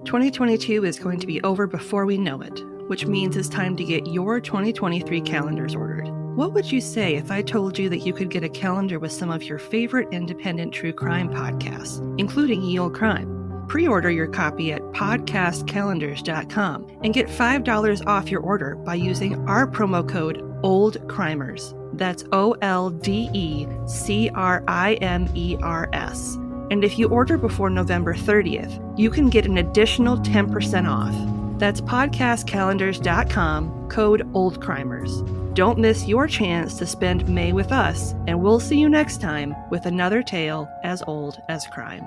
2022 is going to be over before we know it, which means it's time to get your 2023 calendars ordered. What would you say if I told you that you could get a calendar with some of your favorite independent true crime podcasts, including Ye Olde Crime? Pre-order your copy at podcastcalendars.com and get $5 off your order by using our promo code OLDECRIMERS. That's OLDECRIMERS. And if you order before November 30th, you can get an additional 10% off. That's podcastcalendars.com, code OLDECRIMERS. Don't miss your chance to spend May with us, and we'll see you next time with another tale as old as crime.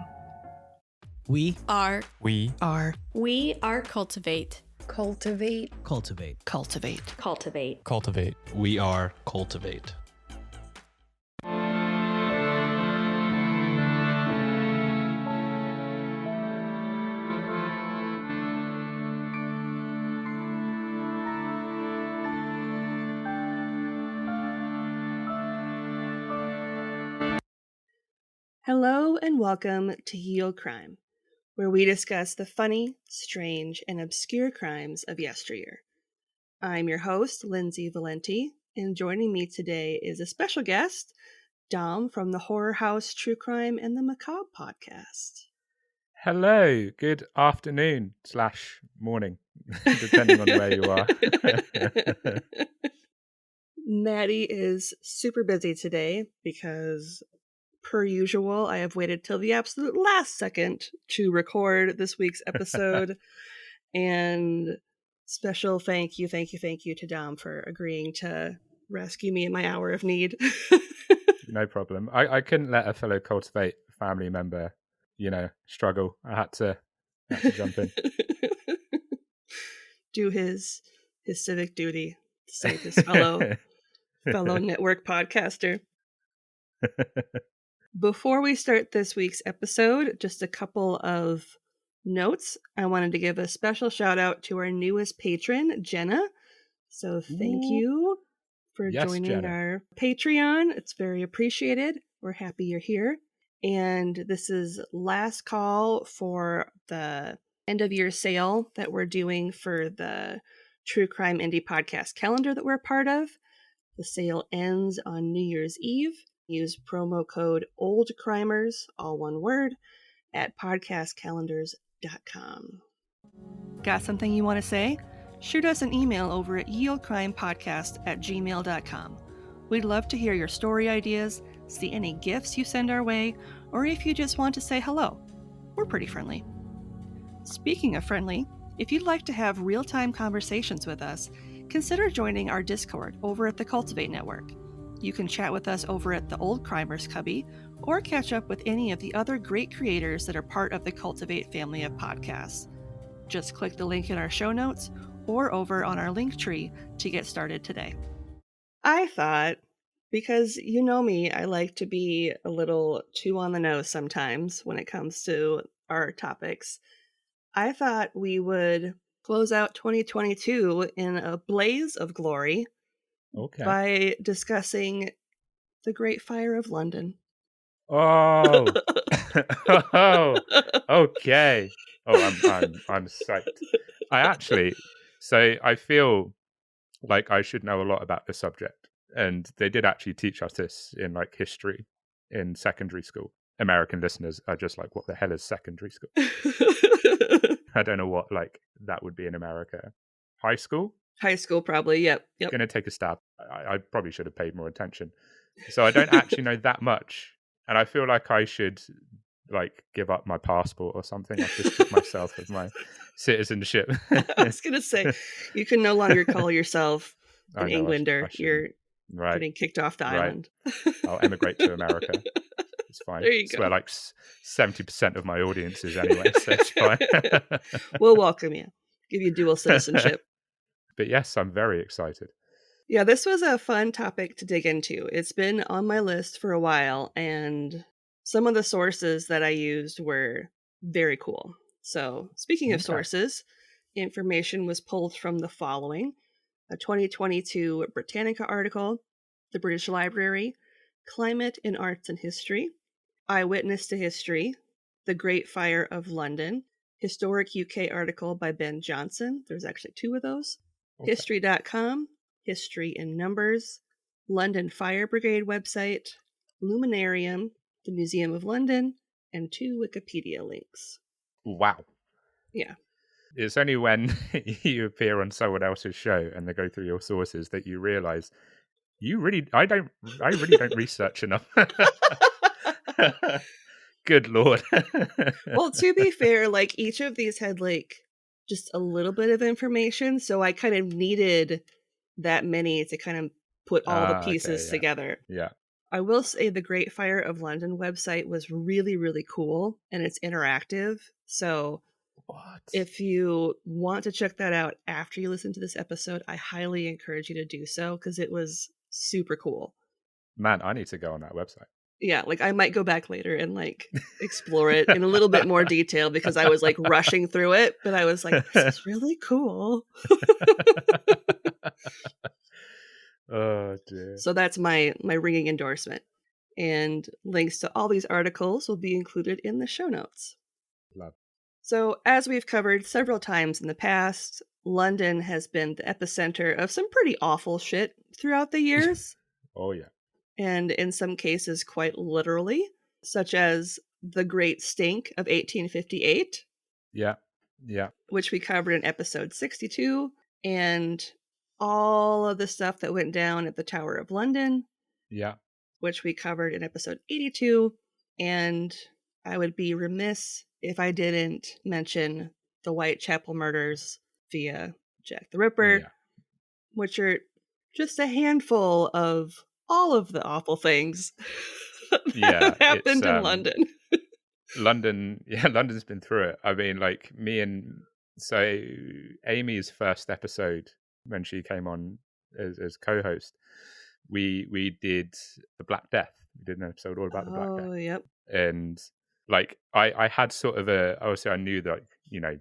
We are Cultivate. Cultivate. We are Cultivate. Hello and welcome to Ye Olde Crime, where we discuss the funny, strange, and obscure crimes of yesteryear. I'm your host, Lindsay Valenti, and joining me today is a special guest, Dom from the Horror House True Crime and the Macabre podcast. Hello, good afternoon / morning, depending on where you are. Maddie is super busy today because, per usual, I have waited till the absolute last second to record this week's episode. And special thank you to Dom for agreeing to rescue me in my hour of need. No problem. I couldn't let a fellow Cultivate family member, struggle. I had to jump in. Do his civic duty to save his fellow network podcaster. Before we start this week's episode, just a couple of notes. I wanted to give a special shout out to our newest patron, Jenna. So thank you for joining Jenna. our Patreon. It's very appreciated. We're happy you're here. And this is last call for the end of year sale that we're doing for the True Crime Indie Podcast calendar that we're a part of. The sale ends on New Year's Eve. Use promo code OLDECRIMERS, all one word, at podcastcalendars.com. Got something you want to say? Shoot us an email over at yeoldecrimepodcast@gmail.com. We'd love to hear your story ideas, see any gifts you send our way, or if you just want to say hello. We're pretty friendly. Speaking of friendly, if you'd like to have real-time conversations with us, consider joining our Discord over at the Cultivate Network. You can chat with us over at the Olde Crimers Cubby, or catch up with any of the other great creators that are part of the Cultivate family of podcasts. Just click the link in our show notes or over on our link tree to get started today. I thought, because you know me, I like to be a little too on the nose sometimes when it comes to our topics. I thought we would close out 2022 in a blaze of glory. Okay. By discussing the Great Fire of London. Oh. Oh. Okay. Oh, I'm psyched. I feel like I should know a lot about the subject, and they did actually teach us this in history in secondary school. American listeners are just like, what the hell is secondary school? I don't know what that would be in America. High school? High school, probably. Yep. Going to take a stab. I probably should have paid more attention. So I don't actually know that much, and I feel like I should give up my passport or something. I've just stripped myself of my citizenship. I was going to say, you can no longer call yourself an Englander. You're getting kicked off the island. I'll emigrate to America. It's fine. There you go. It's where 70% of my audience is anyway, so it's fine. We'll welcome you. Give you dual citizenship. But yes, I'm very excited. Yeah, this was a fun topic to dig into. It's been on my list for a while, and some of the sources that I used were very cool. So, speaking of sources, information was pulled from the following: a 2022 Britannica article, the British Library, Climate in Arts and History, Eyewitness to History, The Great Fire of London, Historic UK article by Ben Johnson. There's actually 2 of those. Okay. History.com, History in Numbers, London Fire Brigade website, Luminarium, the Museum of London, and 2 Wikipedia links. Wow. Yeah. It's only when you appear on someone else's show and they go through your sources that you realize I really don't research enough. Good Lord. Well, to be fair, like each of these had like just a little bit of information, so I kind of needed that many to kind of put all the pieces together. Yeah. I will say the Great Fire of London website was really, really cool, and it's interactive. So if you want to check that out after you listen to this episode, I highly encourage you to do so because it was super cool. Man, I need to go on that website. Yeah, like I might go back later and like explore it in a little bit more detail because I was like rushing through it, but I was like, this is really cool. Oh dear. So that's my ringing endorsement. And links to all these articles will be included in the show notes. Love. So as we've covered several times in the past, London has been the epicenter of some pretty awful shit throughout the years. Oh yeah. And in some cases quite literally, such as the Great Stink of 1858. Yeah. Which we covered in episode 62, and all of the stuff that went down at the Tower of London. Yeah. Which we covered in episode 82, and I would be remiss if I didn't mention the Whitechapel murders via Jack the Ripper, which are just a handful of all of the awful things that happened in London. London's been through it. I mean, like so Amy's first episode when she came on as co-host, we did the Black Death. We did an episode all about the Black Death. Oh, yep. And like I had sort of obviously I knew that you know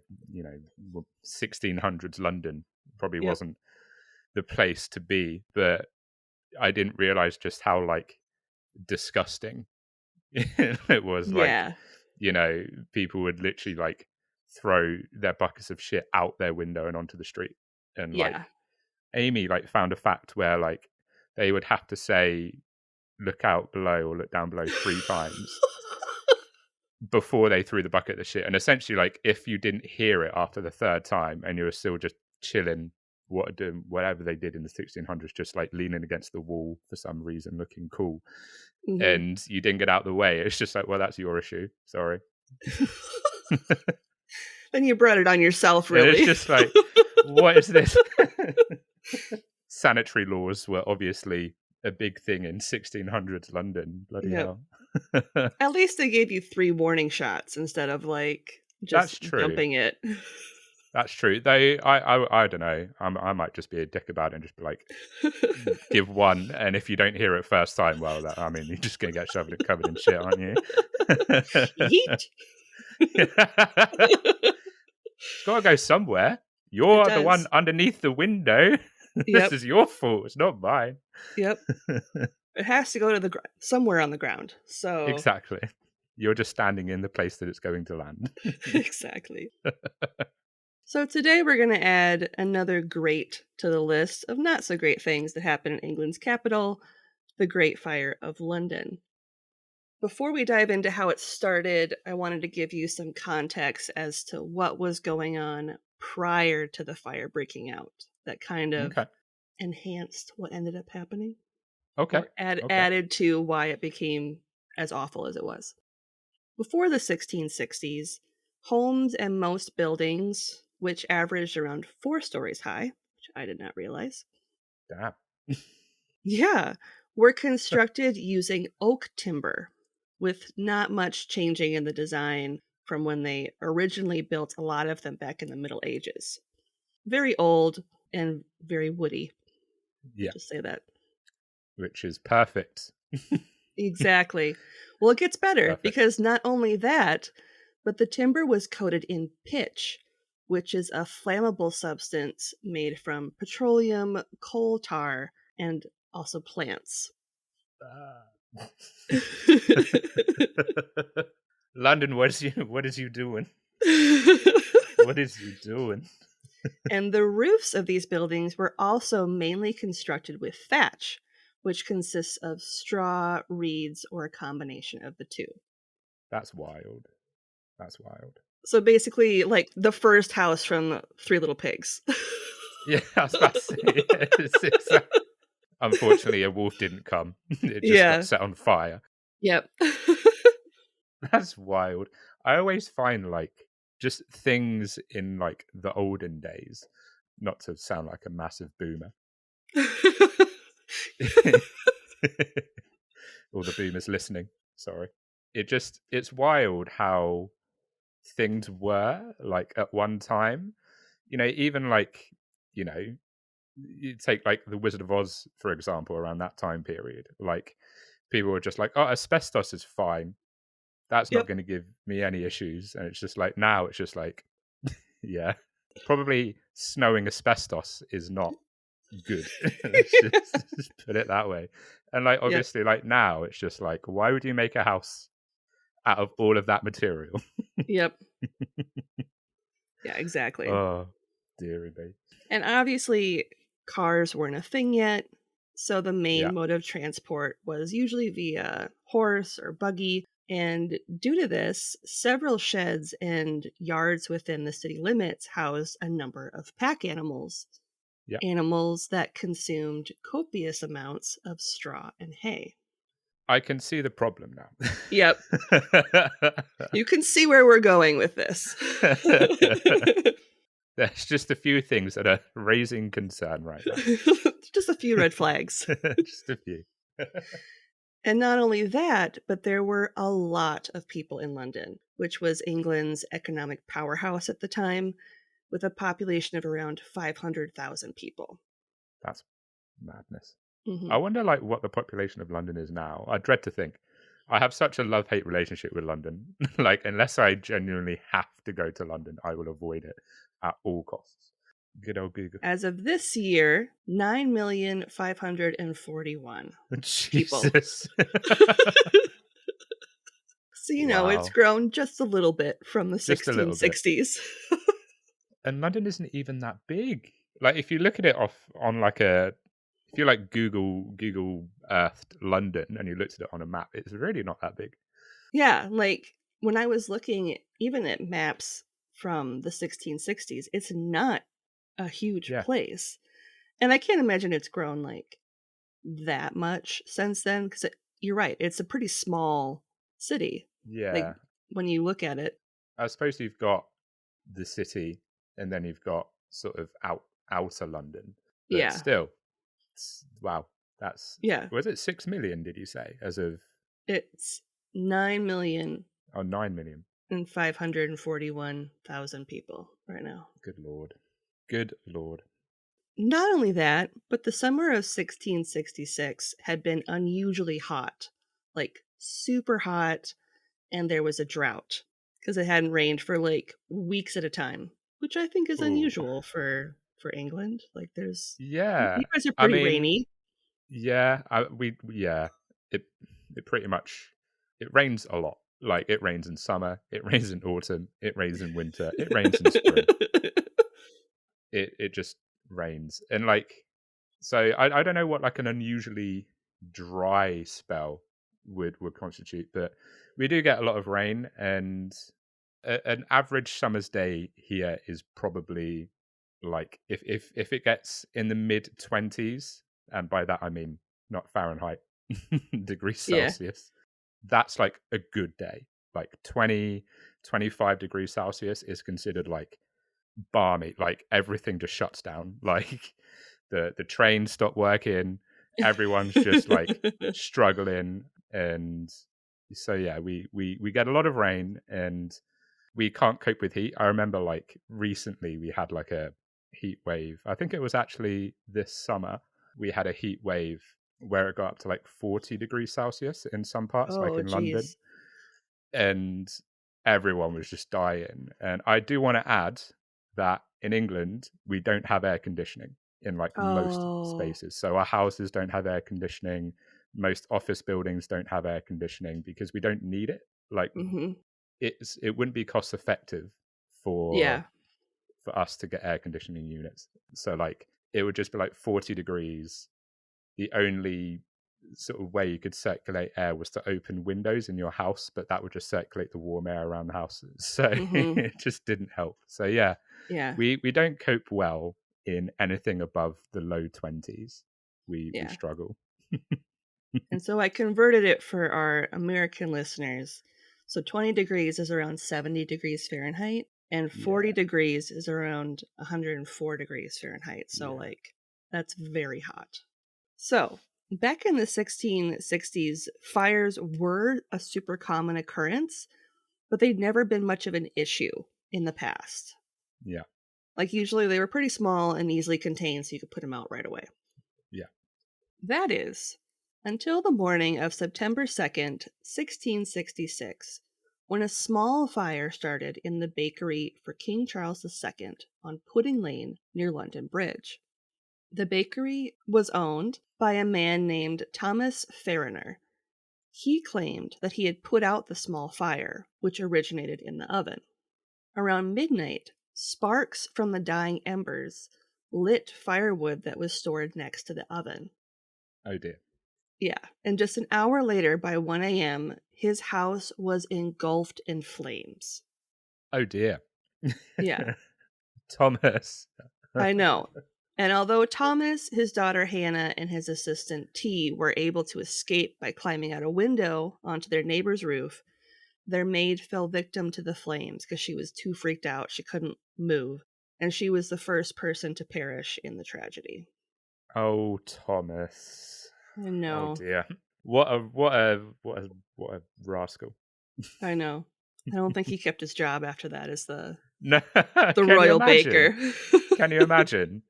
1600s London probably wasn't the place to be, but I didn't realize just how like disgusting it was. Like, people would literally like throw their buckets of shit out their window and onto the street. And like Amy like found a fact where like they would have to say look out below or look down below 3 times before they threw the bucket of shit. And essentially like if you didn't hear it after the 3rd time and you were still just chilling whatever they did in the 1600s, just like leaning against the wall for some reason, looking cool, and you didn't get out of the way, it's just like, well, that's your issue. Sorry. Then you brought it on yourself, really. And it's just like, what is this? Sanitary laws were obviously a big thing in 1600s London. Bloody hell. At least they gave you 3 warning shots instead of like just dumping it. That's true. Though I don't know. I might just be a dick about it and just be like, give 1, and if you don't hear it first time, well, you're just gonna get shoved and covered in shit, aren't you? Yeet. It's gotta go somewhere. You're the one underneath the window. This is your fault. It's not mine. Yep. It has to go to somewhere on the ground. So exactly. You're just standing in the place that it's going to land. Exactly. So today we're going to add another great to the list of not so great things that happened in England's capital, the Great Fire of London. Before we dive into how it started, I wanted to give you some context as to what was going on prior to the fire breaking out that kind of enhanced what ended up happening. Or added to why it became as awful as it was. Before the 1660s, homes and most buildings, which averaged around 4 stories high, which I did not realize. Damn. Were constructed using oak timber, with not much changing in the design from when they originally built a lot of them back in the Middle Ages. Very old and very woody. Yeah. Just say that. Which is perfect. Exactly. Well, it gets better because not only that, but the timber was coated in pitch, which is a flammable substance made from petroleum, coal tar, and also plants. London, what is you doing? What is he doing? And the roofs of these buildings were also mainly constructed with thatch, which consists of straw, reeds, or a combination of the two. That's wild. That's wild. So basically, like the first house from Three Little Pigs. Yeah, I was about to say. It's unfortunately, a wolf didn't come. It just got Yeah. set on fire. Yep. That's wild. I always find like just things in like the olden days, not to sound like a massive boomer. All the boomers listening, sorry. It's wild how things were like at one time. Even like, you take like the Wizard of Oz, for example, around that time period. Like people were just like, oh, asbestos is fine. That's not Yep. going to give me any issues. And it's just like now it's just like, yeah, probably snowing asbestos is not good. Let's just put it that way. And like Yep. obviously like now it's just like, why would you make a house out of all of that material? Yep. Yeah, exactly. Oh, dearie me. And obviously, cars weren't a thing yet, so the main Yeah. mode of transport was usually via horse or buggy. And due to this, several sheds and yards within the city limits housed a number of pack animals. Yeah. Animals that consumed copious amounts of straw and hay. I can see the problem now. Yep. You can see where we're going with this. There's just a few things that are raising concern right now. Just a few red flags. Just a few. And not only that, but there were a lot of people in London, which was England's economic powerhouse at the time, with a population of around 500,000 people. That's madness. Mm-hmm. I wonder like what the population of London is now. I dread to think. I have such a love-hate relationship with London. Like unless I genuinely have to go to London, I will avoid it at all costs. Good old Google. As of this year, 9,541,000 people. Jesus. So, it's Wow. grown just a little bit from the Just a little bit. 1660s. And London isn't even that big. Like if you look at it on like if you like Google Earthed London and you looked at it on a map, it's really not that big. Yeah, like when I was looking even at maps from the 1660s, it's not a huge place. And I can't imagine it's grown like that much since then, because you're right, it's a pretty small city. Yeah. Like when you look at it. I suppose you've got the city and then you've got sort of outer London. But Yeah. still, wow. That's, yeah. Was it 6 million, did you say, as of? It's 9 million. Oh, 9 million. And 541,000 people right now. Good Lord. Good Lord. Not only that, but the summer of 1666 had been unusually hot, like super hot, and there was a drought because it hadn't rained for like weeks at a time, which I think is unusual for England. Like there's you guys are pretty rainy. Yeah, it pretty much it rains a lot. Like it rains in summer, it rains in autumn, it rains in winter, it rains in spring. It just rains. And like so I don't know what like an unusually dry spell would constitute, but we do get a lot of rain, and an average summer's day here is probably like if it gets in the mid-20s, and by that I mean not Fahrenheit, degrees Celsius, that's like a good day. Like 20-25 degrees Celsius is considered like balmy. Like everything just shuts down. Like the trains stop working, everyone's just like struggling. And so yeah, we get a lot of rain and we can't cope with heat. I remember like recently we had like a heat wave. I think it was actually this summer we had a heat wave where it got up to like 40 degrees Celsius in some parts, like in London. And everyone was just dying. And I do want to add that in England, we don't have air conditioning in like most spaces. So our houses don't have air conditioning. Most office buildings don't have air conditioning because we don't need it. Like it wouldn't be cost effective for us to get air conditioning units. So like it would just be like 40 degrees. The only sort of way you could circulate air was to open windows in your house, but that would just circulate the warm air around the house. So it just didn't help. So yeah, we don't cope well in anything above the low 20s. We struggle. And so I converted it for our American listeners. So 20 degrees is around 70 degrees Fahrenheit, and 40 degrees is around 104 degrees Fahrenheit. So like that's very hot. So back in the 1660s, fires were a super common occurrence, but they'd never been much of an issue in the past. Yeah. Like usually they were pretty small and easily contained, so you could put them out right away. Yeah. That is, until the morning of September 2nd, 1666, when a small fire started in the bakery for King Charles II on Pudding Lane near London Bridge. The bakery was owned by a man named Thomas Farriner. He claimed that he had put out the small fire, which originated in the oven. Around midnight, sparks from the dying embers lit firewood that was stored next to the oven. Oh dear. Yeah, and just an hour later, by 1 a.m., his house was engulfed in flames. Oh dear. Yeah. Thomas. I know. And although Thomas, his daughter Hannah, and his assistant T were able to escape by climbing out a window onto their neighbor's roof, their maid fell victim to the flames because she was too freaked out. She couldn't move. And she was the first person to perish in the tragedy. Oh, Thomas. I know. Oh dear. What a rascal. I know. I don't think he kept his job after that as the Can royal baker. Can you imagine?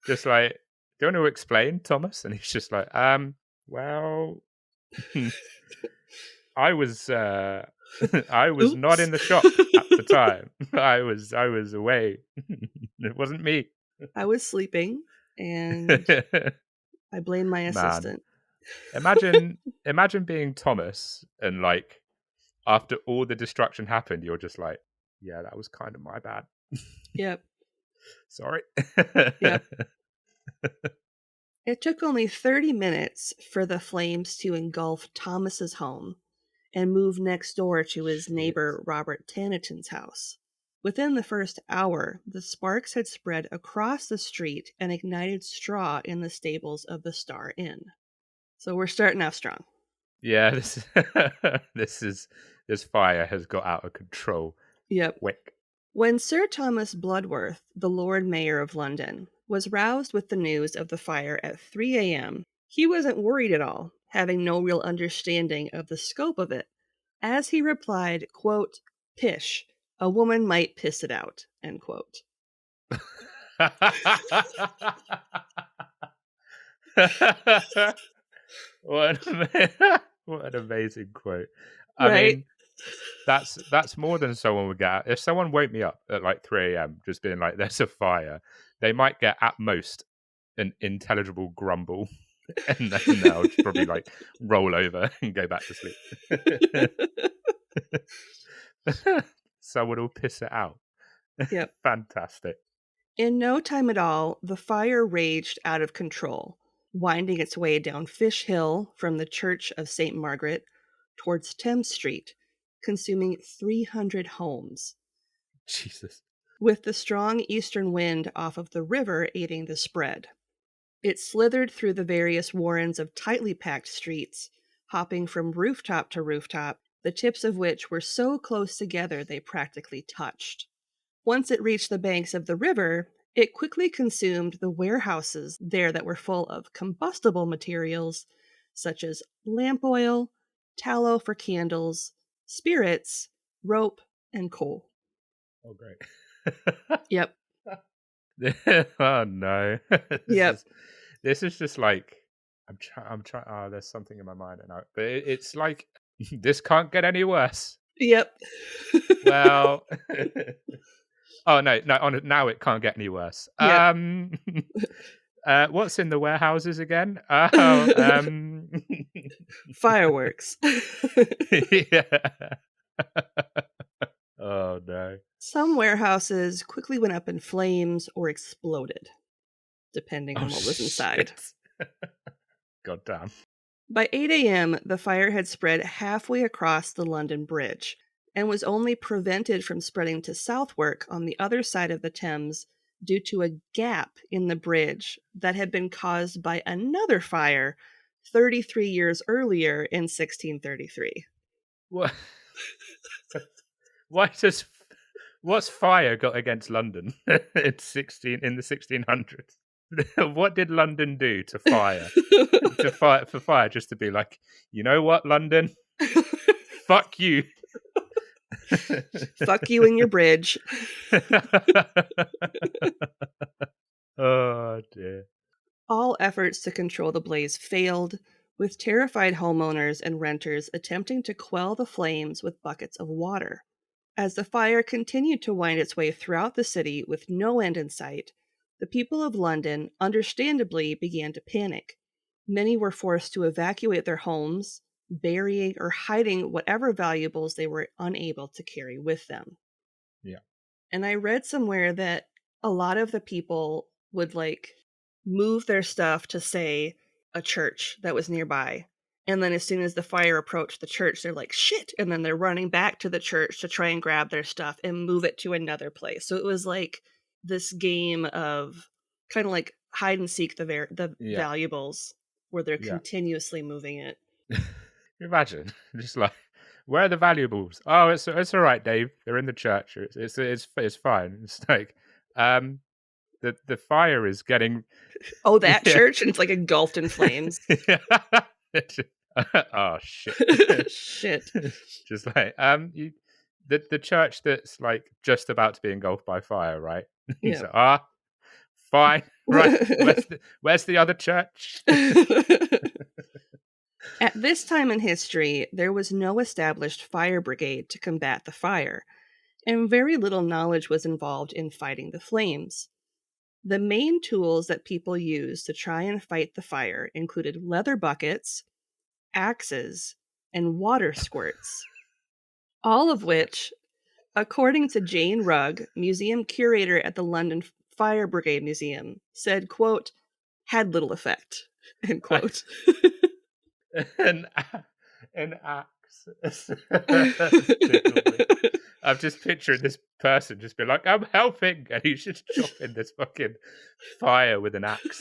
Just like, do you want to explain, Thomas? And he's just like, well, I was Oops. not in the shop at the time. I was away. It wasn't me. I was sleeping, and I blame my assistant. Imagine being Thomas, and like after all the destruction happened, you're just like, yeah, that was kind of my bad. Yep. Sorry. Yep. It took only 30 minutes for the flames to engulf Thomas's home and move next door to his neighbor Robert Tannington's house. Within the first hour, the sparks had spread across the street and ignited straw in the stables of the Star Inn. So we're starting off strong. Yeah, this fire has got out of control. Yep. Quick. When Sir Thomas Bloodworth, the Lord Mayor of London, was roused with the news of the fire at 3 a.m., he wasn't worried at all, having no real understanding of the scope of it, as he replied, quote, "Pish, a woman might piss it out," end quote. What an amazing quote. I mean, that's more than someone would get. If someone woke me up at like 3 a.m. just being like, there's a fire, they might get at most an intelligible grumble, and then they'll probably like roll over and go back to sleep. Someone will piss it out. Yep. Fantastic. In no time at all, the fire raged out of control, winding its way down Fish Hill from the Church of St. Margaret towards Thames Street, consuming 300 homes. Jesus. With the strong eastern wind off of the river aiding the spread. It slithered through the various warrens of tightly packed streets, hopping from rooftop to rooftop, the tips of which were so close together they practically touched. Once it reached the banks of the river, it quickly consumed the warehouses there that were full of combustible materials, such as lamp oil, tallow for candles, spirits, rope, and coal. Oh, great. Yep. Oh, no. This is just like, I'm trying. Oh, there's something in my mind now. But it's like, this can't get any worse. Yep. Well... Oh, no, now it can't get any worse. Yep. What's in the warehouses again? Fireworks. Yeah. Oh, no. no. Some warehouses quickly went up in flames or exploded, depending on what was inside. God damn. By 8 a.m., the fire had spread halfway across the London Bridge and was only prevented from spreading to Southwark on the other side of the Thames due to a gap in the bridge that had been caused by another fire 33 years earlier in 1633. What? What's fire got against London in the 1600s? What did London do to fire? For fire just to be like, you know what, London? Fuck you. Fuck you and your bridge. Oh dear. All efforts to control the blaze failed, with terrified homeowners and renters attempting to quell the flames with buckets of water. As the fire continued to wind its way throughout the city with no end in sight, the people of London understandably began to panic. Many were forced to evacuate their homes, burying or hiding whatever valuables they were unable to carry with them. Yeah. And I read somewhere that a lot of the people would move their stuff to, say, a church that was nearby. And then as soon as the fire approached the church, they're like, shit! And then they're running back to the church to try and grab their stuff and move it to another place. So it was like this game of kind of like hide and seek the valuables, where they're continuously moving it. Imagine, just like, where are the valuables? Oh, it's all right, Dave. They're in the church. It's fine. It's like, the fire is getting. Oh, that church, and it's like engulfed in flames. Oh shit! Shit. Just like the church that's like just about to be engulfed by fire, right? Yeah. So, fine, right? Where's the other church? At this time in history, there was no established fire brigade to combat the fire, and very little knowledge was involved in fighting the flames. The main tools that people used to try and fight the fire included leather buckets, axes, and water squirts. All of which, according to Jane Rugg, museum curator at the London Fire Brigade Museum, said, quote, had little effect, end quote. An axe. I'm just picturing this person just be like, I'm helping, and he's just chopping this fucking fire with an axe.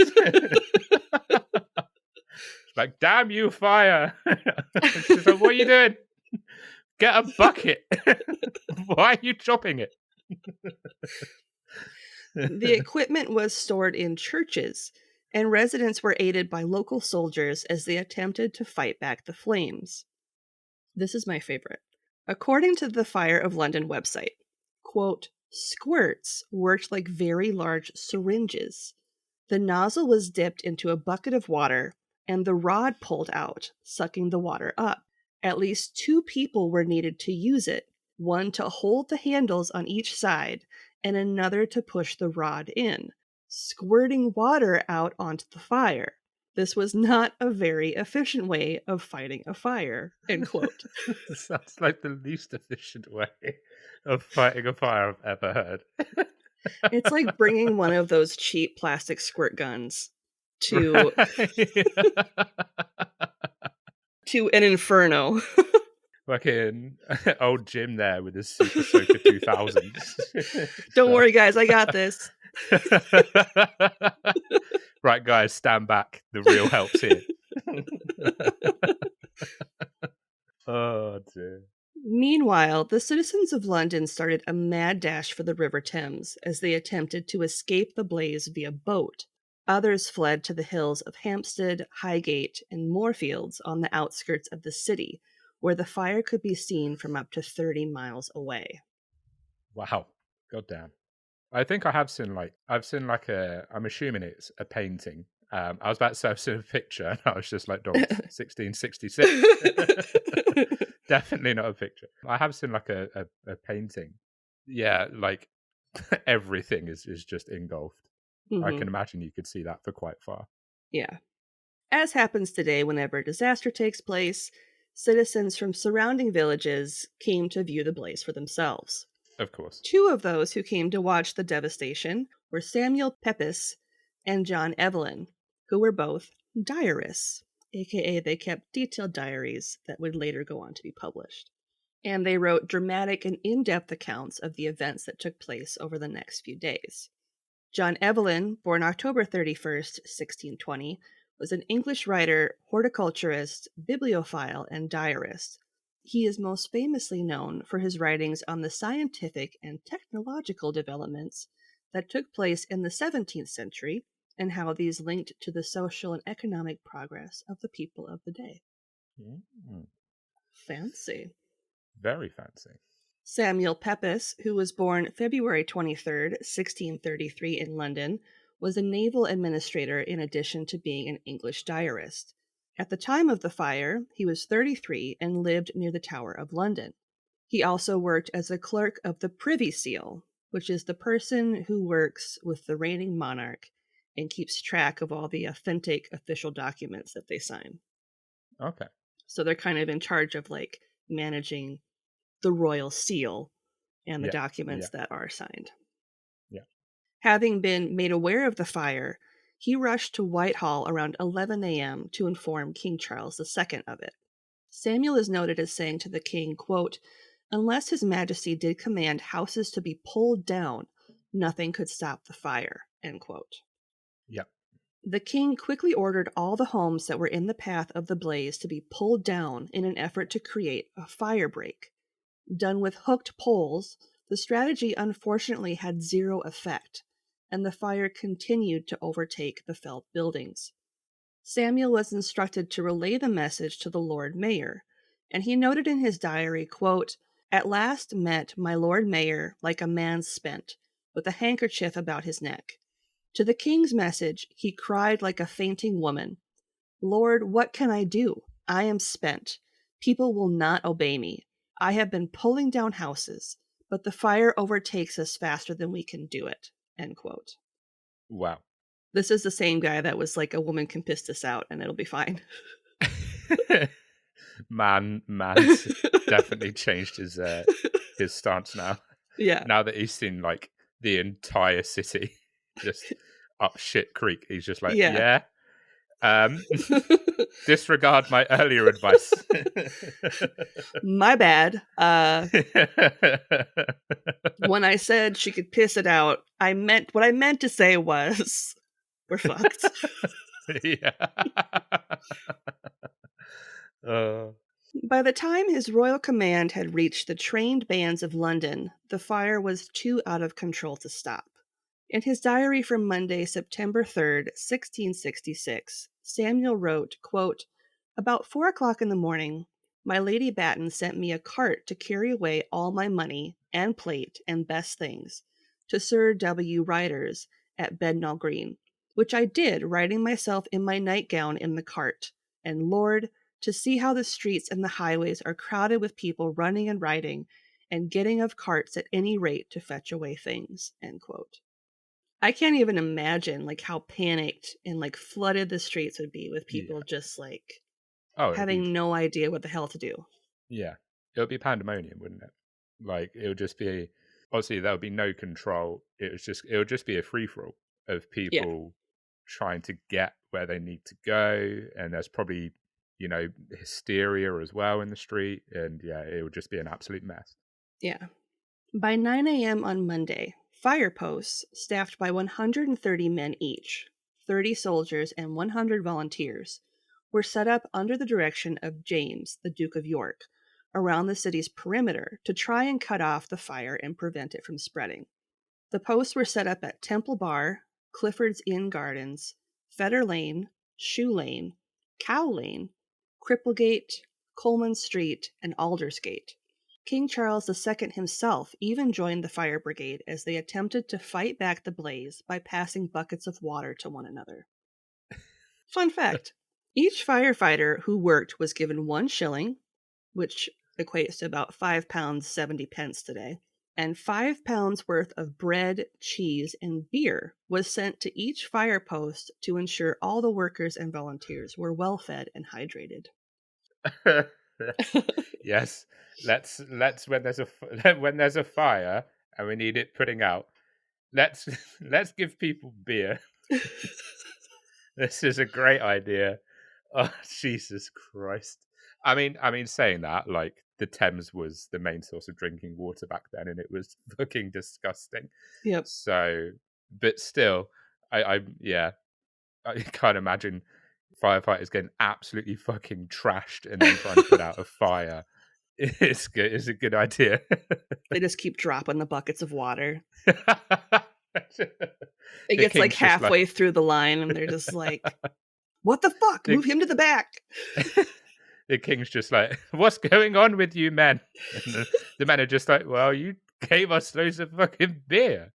Like, damn you, fire. She's like, what are you doing? Get a bucket. Why are you chopping it? The equipment was stored in churches, and residents were aided by local soldiers as they attempted to fight back the flames. This is my favorite. According to the Fire of London website, quote, squirts worked like very large syringes. The nozzle was dipped into a bucket of water, and the rod pulled out, sucking the water up. At least 2 people were needed to use it, one to hold the handles on each side, and another to push the rod in, squirting water out onto the fire. This was not a very efficient way of fighting a fire, end quote. Sounds like the least efficient way of fighting a fire I've ever heard. It's like bringing one of those cheap plastic squirt guns to to an inferno. Fucking old Jim there with his Super Soaker 2000. Don't worry, guys, I got this. Right, guys, stand back. The real help's here. Oh, dear. Meanwhile, the citizens of London started a mad dash for the River Thames as they attempted to escape the blaze via boat. Others fled to the hills of Hampstead, Highgate, and Moorfields on the outskirts of the city, where the fire could be seen from up to 30 miles away. Wow. Goddamn. I think I have seen I'm assuming it's a painting. I was about to say I've seen a picture, and I was just like, dog, 1666. Definitely not a picture. I have seen like a painting. Yeah, like everything is just engulfed. Mm-hmm. I can imagine you could see that for quite far. Yeah. As happens today whenever a disaster takes place, citizens from surrounding villages came to view the blaze for themselves. Of course. Two of those who came to watch the devastation were Samuel Pepys and John Evelyn, who were both diarists, aka they kept detailed diaries that would later go on to be published. And they wrote dramatic and in-depth accounts of the events that took place over the next few days. John Evelyn, born October 31st, 1620, was an English writer, horticulturist, bibliophile, and diarist. He is most famously known for his writings on the scientific and technological developments that took place in the 17th century and how these linked to the social and economic progress of the people of the day. Fancy. Very fancy. Samuel Pepys, who was born February 23rd, 1633 in London, was a naval administrator in addition to being an English diarist. At the time of the fire, he was 33 and lived near the Tower of London. He also worked as a clerk of the Privy Seal, which is the person who works with the reigning monarch and keeps track of all the authentic official documents that they sign. Okay. So they're kind of in charge of like managing the royal seal and the documents that are signed. Yeah. Having been made aware of the fire, he rushed to Whitehall around 11 a.m. to inform King Charles II of it. Samuel is noted as saying to the king, quote, "Unless His Majesty did command houses to be pulled down, nothing could stop the fire," end quote. Yeah. The king quickly ordered all the homes that were in the path of the blaze to be pulled down in an effort to create a fire break. Done with hooked poles, the strategy unfortunately had zero effect, and the fire continued to overtake the felled buildings. Samuel was instructed to relay the message to the Lord Mayor, and he noted in his diary, quote, "At last met my Lord Mayor like a man spent, with a handkerchief about his neck. To the king's message he cried like a fainting woman, 'Lord, what can I do? I am spent. People will not obey me. I have been pulling down houses, but the fire overtakes us faster than we can do it," end quote. Wow. This is the same guy that was like, a woman can piss this out and it'll be fine. Man's definitely changed his stance now. Yeah. Now that he's seen like the entire city just up shit creek, he's just like, Yeah. Disregard my earlier advice. My bad. When I said she could piss it out, what I meant to say was, we're fucked. Yeah. By the time his royal command had reached the trained bands of London, the fire was too out of control to stop. In his diary from Monday, September 3rd, 1666, Samuel wrote, quote, "About 4 o'clock in the morning, my Lady Batten sent me a cart to carry away all my money and plate and best things to Sir W. Ryder's at Bednall Green, which I did, riding myself in my nightgown in the cart. And Lord, to see how the streets and the highways are crowded with people running and riding and getting of carts at any rate to fetch away things," end quote. I can't even imagine like how panicked and like flooded the streets would be with people just like having no idea what the hell to do. Yeah. It would be pandemonium, wouldn't it? Like it would just be, obviously there would be no control. It would just be a free for all of people trying to get where they need to go, and there's probably, hysteria as well in the street, and it would just be an absolute mess. Yeah. By 9 a.m. on Monday, fire posts, staffed by 130 men each, 30 soldiers and 100 volunteers, were set up under the direction of James, the Duke of York, around the city's perimeter to try and cut off the fire and prevent it from spreading. The posts were set up at Temple Bar, Clifford's Inn Gardens, Fetter Lane, Shoe Lane, Cow Lane, Cripplegate, Coleman Street, and Aldersgate. King Charles II himself even joined the fire brigade as they attempted to fight back the blaze by passing buckets of water to one another. Fun fact, each firefighter who worked was given 1 shilling, which equates to about £5 70 pence today, and £5 worth of bread, cheese, and beer was sent to each fire post to ensure all the workers and volunteers were well fed and hydrated. Yes, let's when there's a fire and we need it putting out, let's let's give people beer. This is a great idea. Oh, Jesus Christ. I mean, saying that, like, the Thames was the main source of drinking water back then, and it was fucking disgusting. Yep. So, but still, yeah, I can't imagine firefighters getting absolutely fucking trashed and then trying to put out a fire. It's good. It's a good idea. They just keep dropping the buckets of water. The It gets like king's just halfway through the line, and they're just like, "What the fuck? Move him to the back." The king's just like, "What's going on with you men?" And the men are just like, "Well, you gave us loads of fucking beer.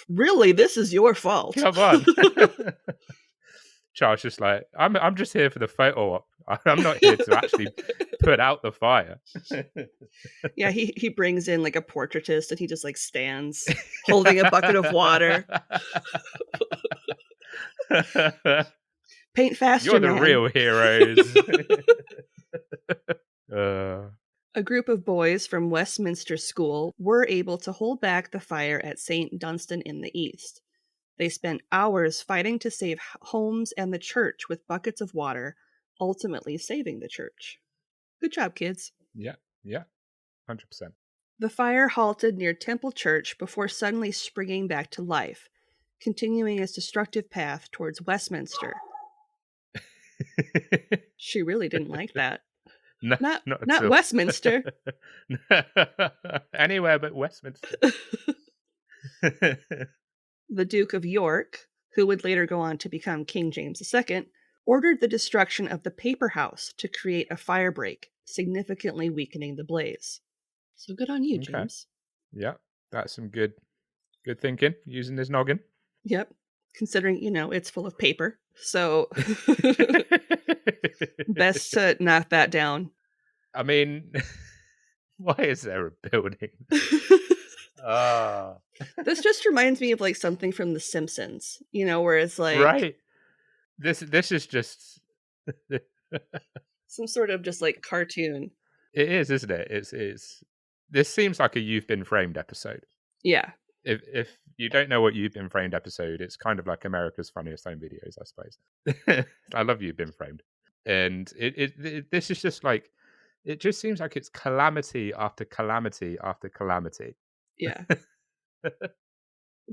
Really, this is your fault. Come on." Charles just like, I'm just here for the photo op. I'm not here to actually put out the fire. Yeah, he brings in like a portraitist, and he just like stands holding a bucket of water. Paint faster, You're the man. real heroes. A group of boys from Westminster School were able to hold back the fire at St. Dunstan in the east. They spent hours fighting to save homes and the church with buckets of water, ultimately saving the church. Good job, kids. Yeah, 100%. The fire halted near Temple Church before suddenly springing back to life, continuing its destructive path towards Westminster. She really didn't like that. No, Not at all. Westminster. Anywhere but Westminster. The Duke of York, who would later go on to become King James II, ordered the destruction of the paper house to create a firebreak, significantly weakening the blaze. So good on you, Okay. James. Yeah, that's some good thinking, using his noggin. Yep. Considering, it's full of paper. So best to knock that down. I mean, why is there a building? This just reminds me of like something from The Simpsons, where it's like right. This is just some sort of just like cartoon. It is, isn't it? It's this seems like a You've Been Framed episode. Yeah. If you don't know what You've Been Framed episode, it's kind of like America's Funniest Home Videos, I suppose. I love You've Been Framed, and this is just like, it just seems like it's calamity after calamity after calamity. Yeah.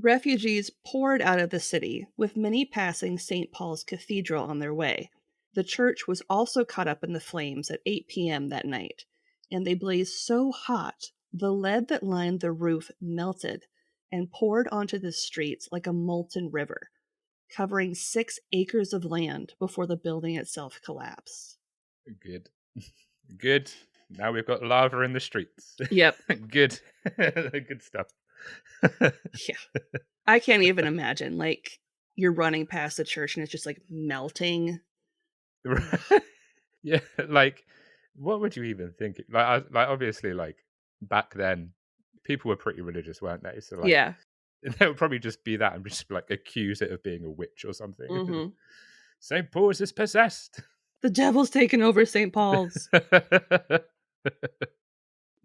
Refugees poured out of the city, with many passing St. Paul's Cathedral on their way. The church was also caught up in the flames at 8 p.m. that night, and they blazed so hot the lead that lined the roof melted and poured onto the streets like a molten river, covering 6 acres of land before the building itself collapsed. Good. Now we've got lava in the streets. Yep. Good. Good stuff. Yeah. I can't even imagine, like, you're running past the church and it's just like melting. Yeah, like, what would you even think? Like obviously, like, back then, people were pretty religious, weren't they? So, like, yeah, they would probably just be that and just like accuse it of being a witch or something. Mm-hmm. St. Paul's is possessed. The devil's taken over St. Paul's.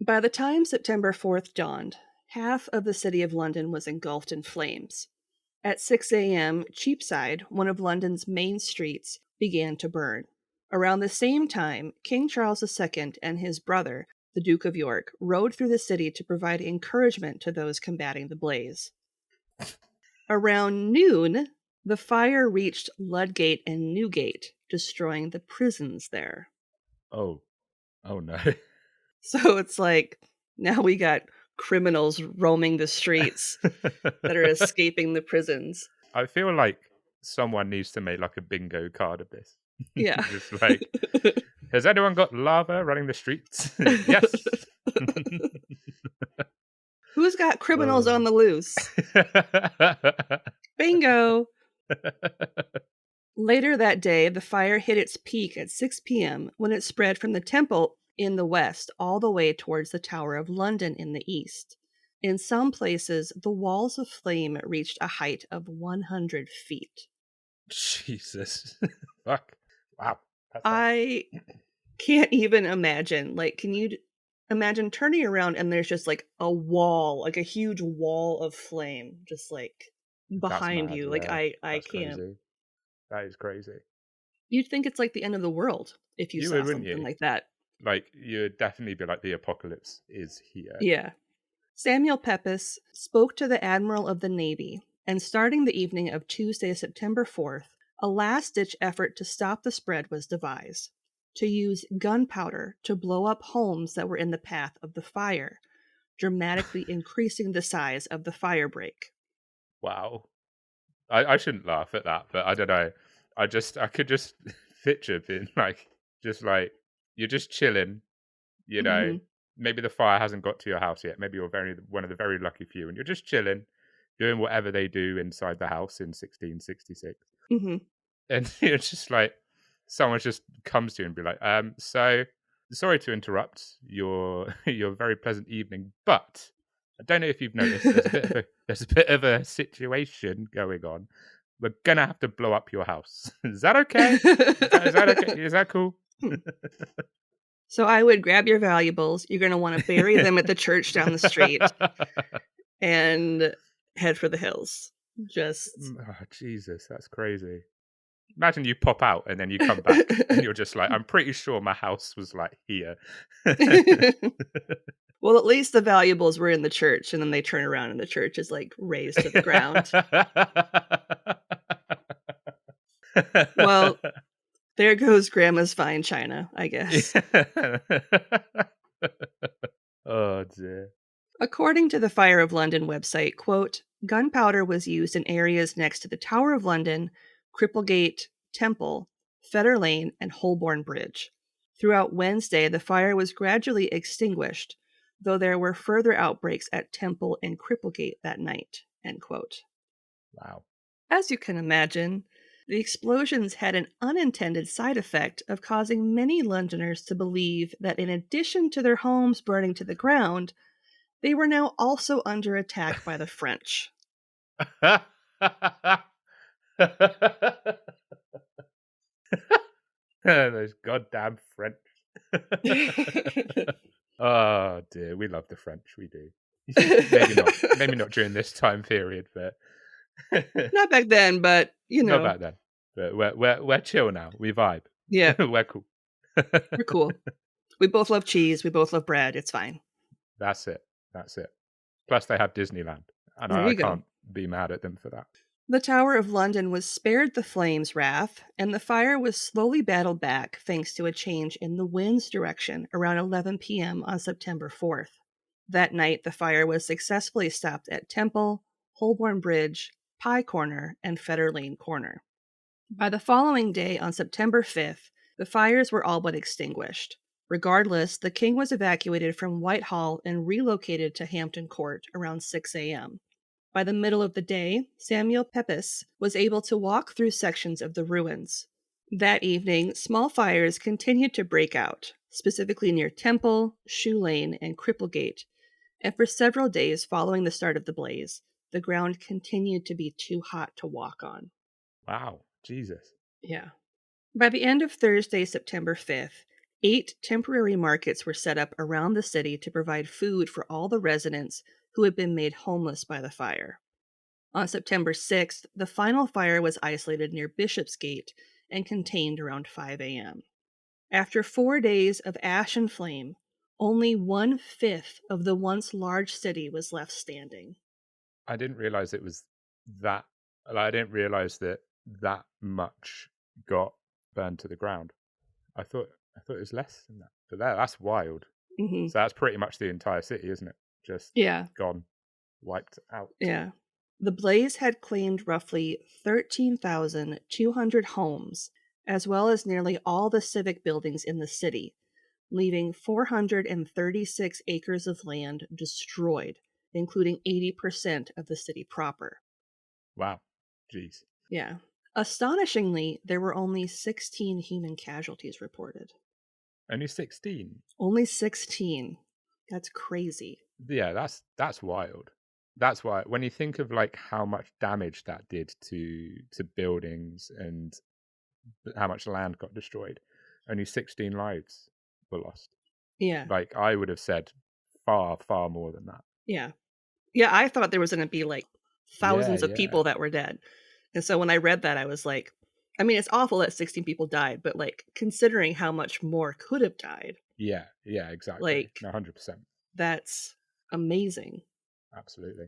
By the time September 4th dawned, half of the city of London was engulfed in flames. At 6 a.m., Cheapside, one of London's main streets, began to burn. Around the same time, King Charles II and his brother, the Duke of York, rode through the city to provide encouragement to those combating the blaze. Around noon, the fire reached Ludgate and Newgate, destroying the prisons there. Oh no. So it's like, now we got criminals roaming the streets that are escaping the prisons. I feel like someone needs to make like a bingo card of this. Yeah. Just like, has anyone got lava running the streets? Yes. Who's got criminals on the loose? Bingo. Later that day, the fire hit its peak at 6 p.m. when it spread from the temple in the west all the way towards the Tower of London in the east. In some places, the walls of flame reached a height of 100 feet. Jesus. Fuck. Wow. I can't even imagine. Like, can you imagine turning around and there's just like a wall, like a huge wall of flame, just like behind mad, you? Like, yeah. I That's can't. crazy. That is crazy. You'd think it's like the end of the world if you You saw would, wouldn't something you? like that. Like, you'd definitely be like, the apocalypse is here. Yeah. Samuel Pepys spoke to the Admiral of the Navy, and starting the evening of Tuesday, September 4th, a last-ditch effort to stop the spread was devised: to use gunpowder to blow up homes that were in the path of the fire, dramatically increasing the size of the fire break. Wow. I shouldn't laugh at that, but I don't know. I could just picture being like, just like, you're just chilling, you know, Hmm. maybe the fire hasn't got to your house yet. Maybe you're one of the very lucky few, and you're just chilling, doing whatever they do inside the house in 1666. Hmm. And you're just like, someone just comes to you and be like, so sorry to interrupt your your very pleasant evening, but I don't know if you've noticed there's a bit of a situation going on. We're gonna have to blow up your house. Is that okay? Is that okay? Is that cool? So I would grab your valuables. You're going to want to bury them at the church down the street and head for the hills. Just. Oh, Jesus, that's crazy. Imagine you pop out and then you come back and you're just like, I'm pretty sure my house was like here. Well, at least the valuables were in the church, and then they turn around and the church is like razed to the ground. Well, there goes Grandma's fine china, I guess. Oh, dear. According to the Fire of London website, quote, gunpowder was used in areas next to the Tower of London, Cripplegate, Temple, Fetter Lane, and Holborn Bridge. Throughout Wednesday, the fire was gradually extinguished, though there were further outbreaks at Temple and Cripplegate that night, end quote. Wow. As you can imagine, the explosions had an unintended side effect of causing many Londoners to believe that in addition to their homes burning to the ground, they were now also under attack by the French. Those goddamn French. Oh dear, we love the French, we do. Maybe not during this time period, but Not back then, but not back then. But we're chill now. We vibe. Yeah, We're cool. we're cool. We both love cheese. We both love bread. It's fine. That's it. Plus, they have Disneyland, and There I you go. can't be mad at them for that. The Tower of London was spared the flames' wrath, and the fire was slowly battled back thanks to a change in the wind's direction around 11 p.m. on September 4th. That night, the fire was successfully stopped at Temple, Holborn Bridge, Pie Corner, and Fetter Lane Corner. By the following day, on September 5th, the fires were all but extinguished. Regardless, the king was evacuated from Whitehall and relocated to Hampton Court around 6 a.m. By the middle of the day, Samuel Pepys was able to walk through sections of the ruins. That evening, small fires continued to break out, specifically near Temple, Shoe Lane, and Cripplegate, and for several days following the start of the blaze, the ground continued to be too hot to walk on. Wow, Jesus. Yeah. By the end of Thursday, September 5th, 8 temporary markets were set up around the city to provide food for all the residents who had been made homeless by the fire. On September 6th, the final fire was isolated near Bishopsgate and contained around 5 a.m. After 4 days of ash and flame, only 1/5 of the once large city was left standing. I didn't realize it was that. I didn't realize that much got burned to the ground. I thought it was less than that. But that's wild. Mm-hmm. So that's pretty much the entire city, isn't it? Just gone, wiped out. Yeah. The blaze had claimed roughly 13,200 homes, as well as nearly all the civic buildings in the city, leaving 436 acres of land destroyed, including 80% of the city proper. Wow. Jeez. Yeah. Astonishingly, there were only 16 human casualties reported. Only 16? Only 16. That's crazy. Yeah, that's wild. That's why when you think of like how much damage that did to buildings and how much land got destroyed, only 16 lives were lost. Yeah. Like, I would have said far, far more than that. Yeah. Yeah, I thought there was going to be like thousands of people that were dead. And so when I read that, I was like, I mean, it's awful that 16 people died, but like considering how much more could have died. Yeah, exactly. Like, 100%. That's amazing. Absolutely.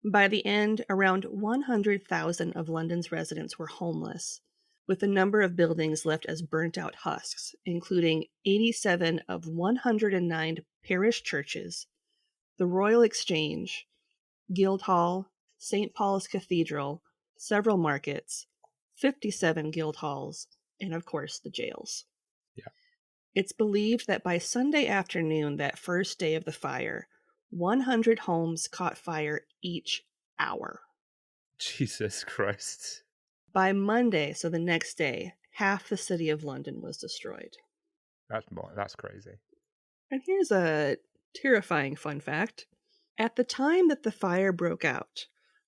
By the end, around 100,000 of London's residents were homeless, with a number of buildings left as burnt-out husks, including 87 of 109 parish churches, the Royal Exchange, Guildhall, St. Paul's Cathedral, several markets, 57 guild halls, and of course the jails. Yeah. It's believed that by Sunday afternoon, that first day of the fire, 100 homes caught fire each hour. Jesus Christ. By Monday, so the next day, half the city of London was destroyed. That's crazy. And here's a terrifying fun fact. At the time that the fire broke out,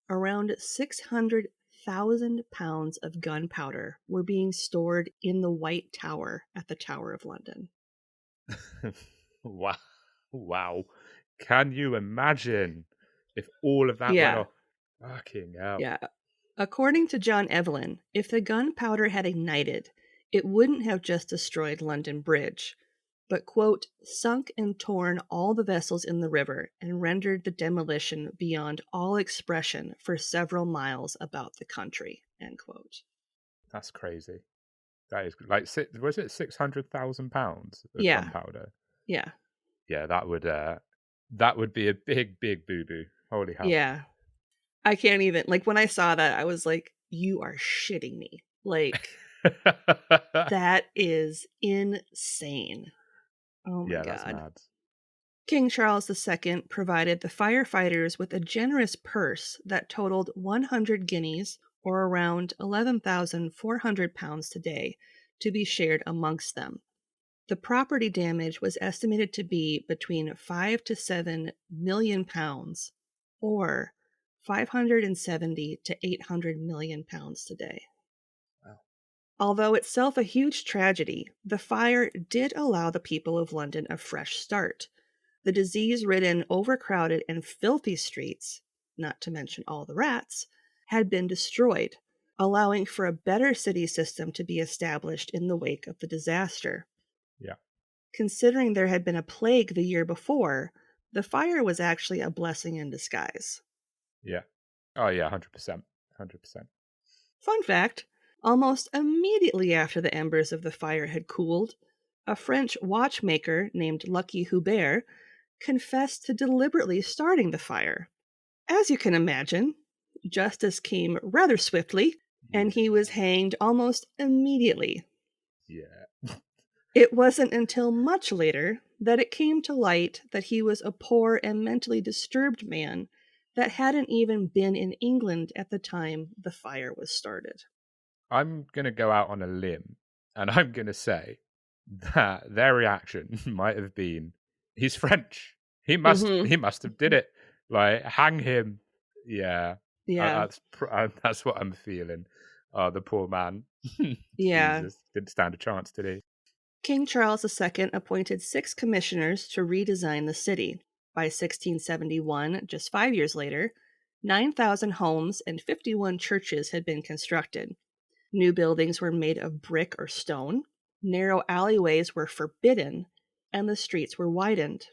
around 600,000 pounds of gunpowder were being stored in the White Tower at the Tower of London. Wow. Can you imagine if all of that went off? Fucking hell. Yeah. According to John Evelyn, if the gunpowder had ignited, it wouldn't have just destroyed London Bridge, but, quote, sunk and torn all the vessels in the river and rendered the demolition beyond all expression for several miles about the country, end quote. That's crazy. That is like, was it 600,000 pounds of gunpowder? Yeah. Yeah, that would be a big, big boo-boo. Holy hell. Yeah. I can't even, like, when I saw that, I was like, you are shitting me. Like, that is insane. Oh my God. That's mad. King Charles II provided the firefighters with a generous purse that totaled 100 guineas, or around 11,400 pounds today, to be shared amongst them. The property damage was estimated to be between 5 to 7 million pounds, or 570 to 800 million pounds today. Wow. Although itself a huge tragedy, the fire did allow the people of London a fresh start. The disease-ridden, overcrowded, and filthy streets, not to mention all the rats, had been destroyed, allowing for a better city system to be established in the wake of the disaster. Yeah. Considering there had been a plague the year before, the fire was actually a blessing in disguise. Yeah. Oh, yeah, 100%. 100%. Fun fact, almost immediately after the embers of the fire had cooled, a French watchmaker named Lucky Hubert confessed to deliberately starting the fire. As you can imagine, justice came rather swiftly, and he was hanged almost immediately. Yeah. It wasn't until much later that it came to light that he was a poor and mentally disturbed man that hadn't even been in England at the time the fire was started. I'm going to go out on a limb, and I'm going to say that their reaction might have been, he's French. He must have did it. Like, hang him. Yeah. That's what I'm feeling. The poor man. Yeah. Jesus. Didn't stand a chance, did he? King Charles II appointed 6 commissioners to redesign the city. By 1671, just 5 years later, 9,000 homes and 51 churches had been constructed. New buildings were made of brick or stone, narrow alleyways were forbidden, and the streets were widened.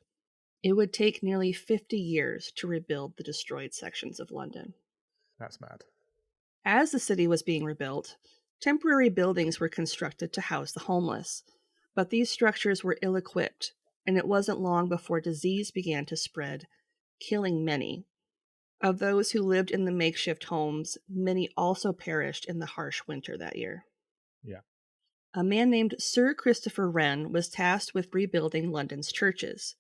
It would take nearly 50 years to rebuild the destroyed sections of London. That's mad. As the city was being rebuilt, temporary buildings were constructed to house the homeless, but these structures were ill-equipped, and it wasn't long before disease began to spread, killing many. Of those who lived in the makeshift homes, many also perished in the harsh winter that year. Yeah. A man named Sir Christopher Wren was tasked with rebuilding London's churches.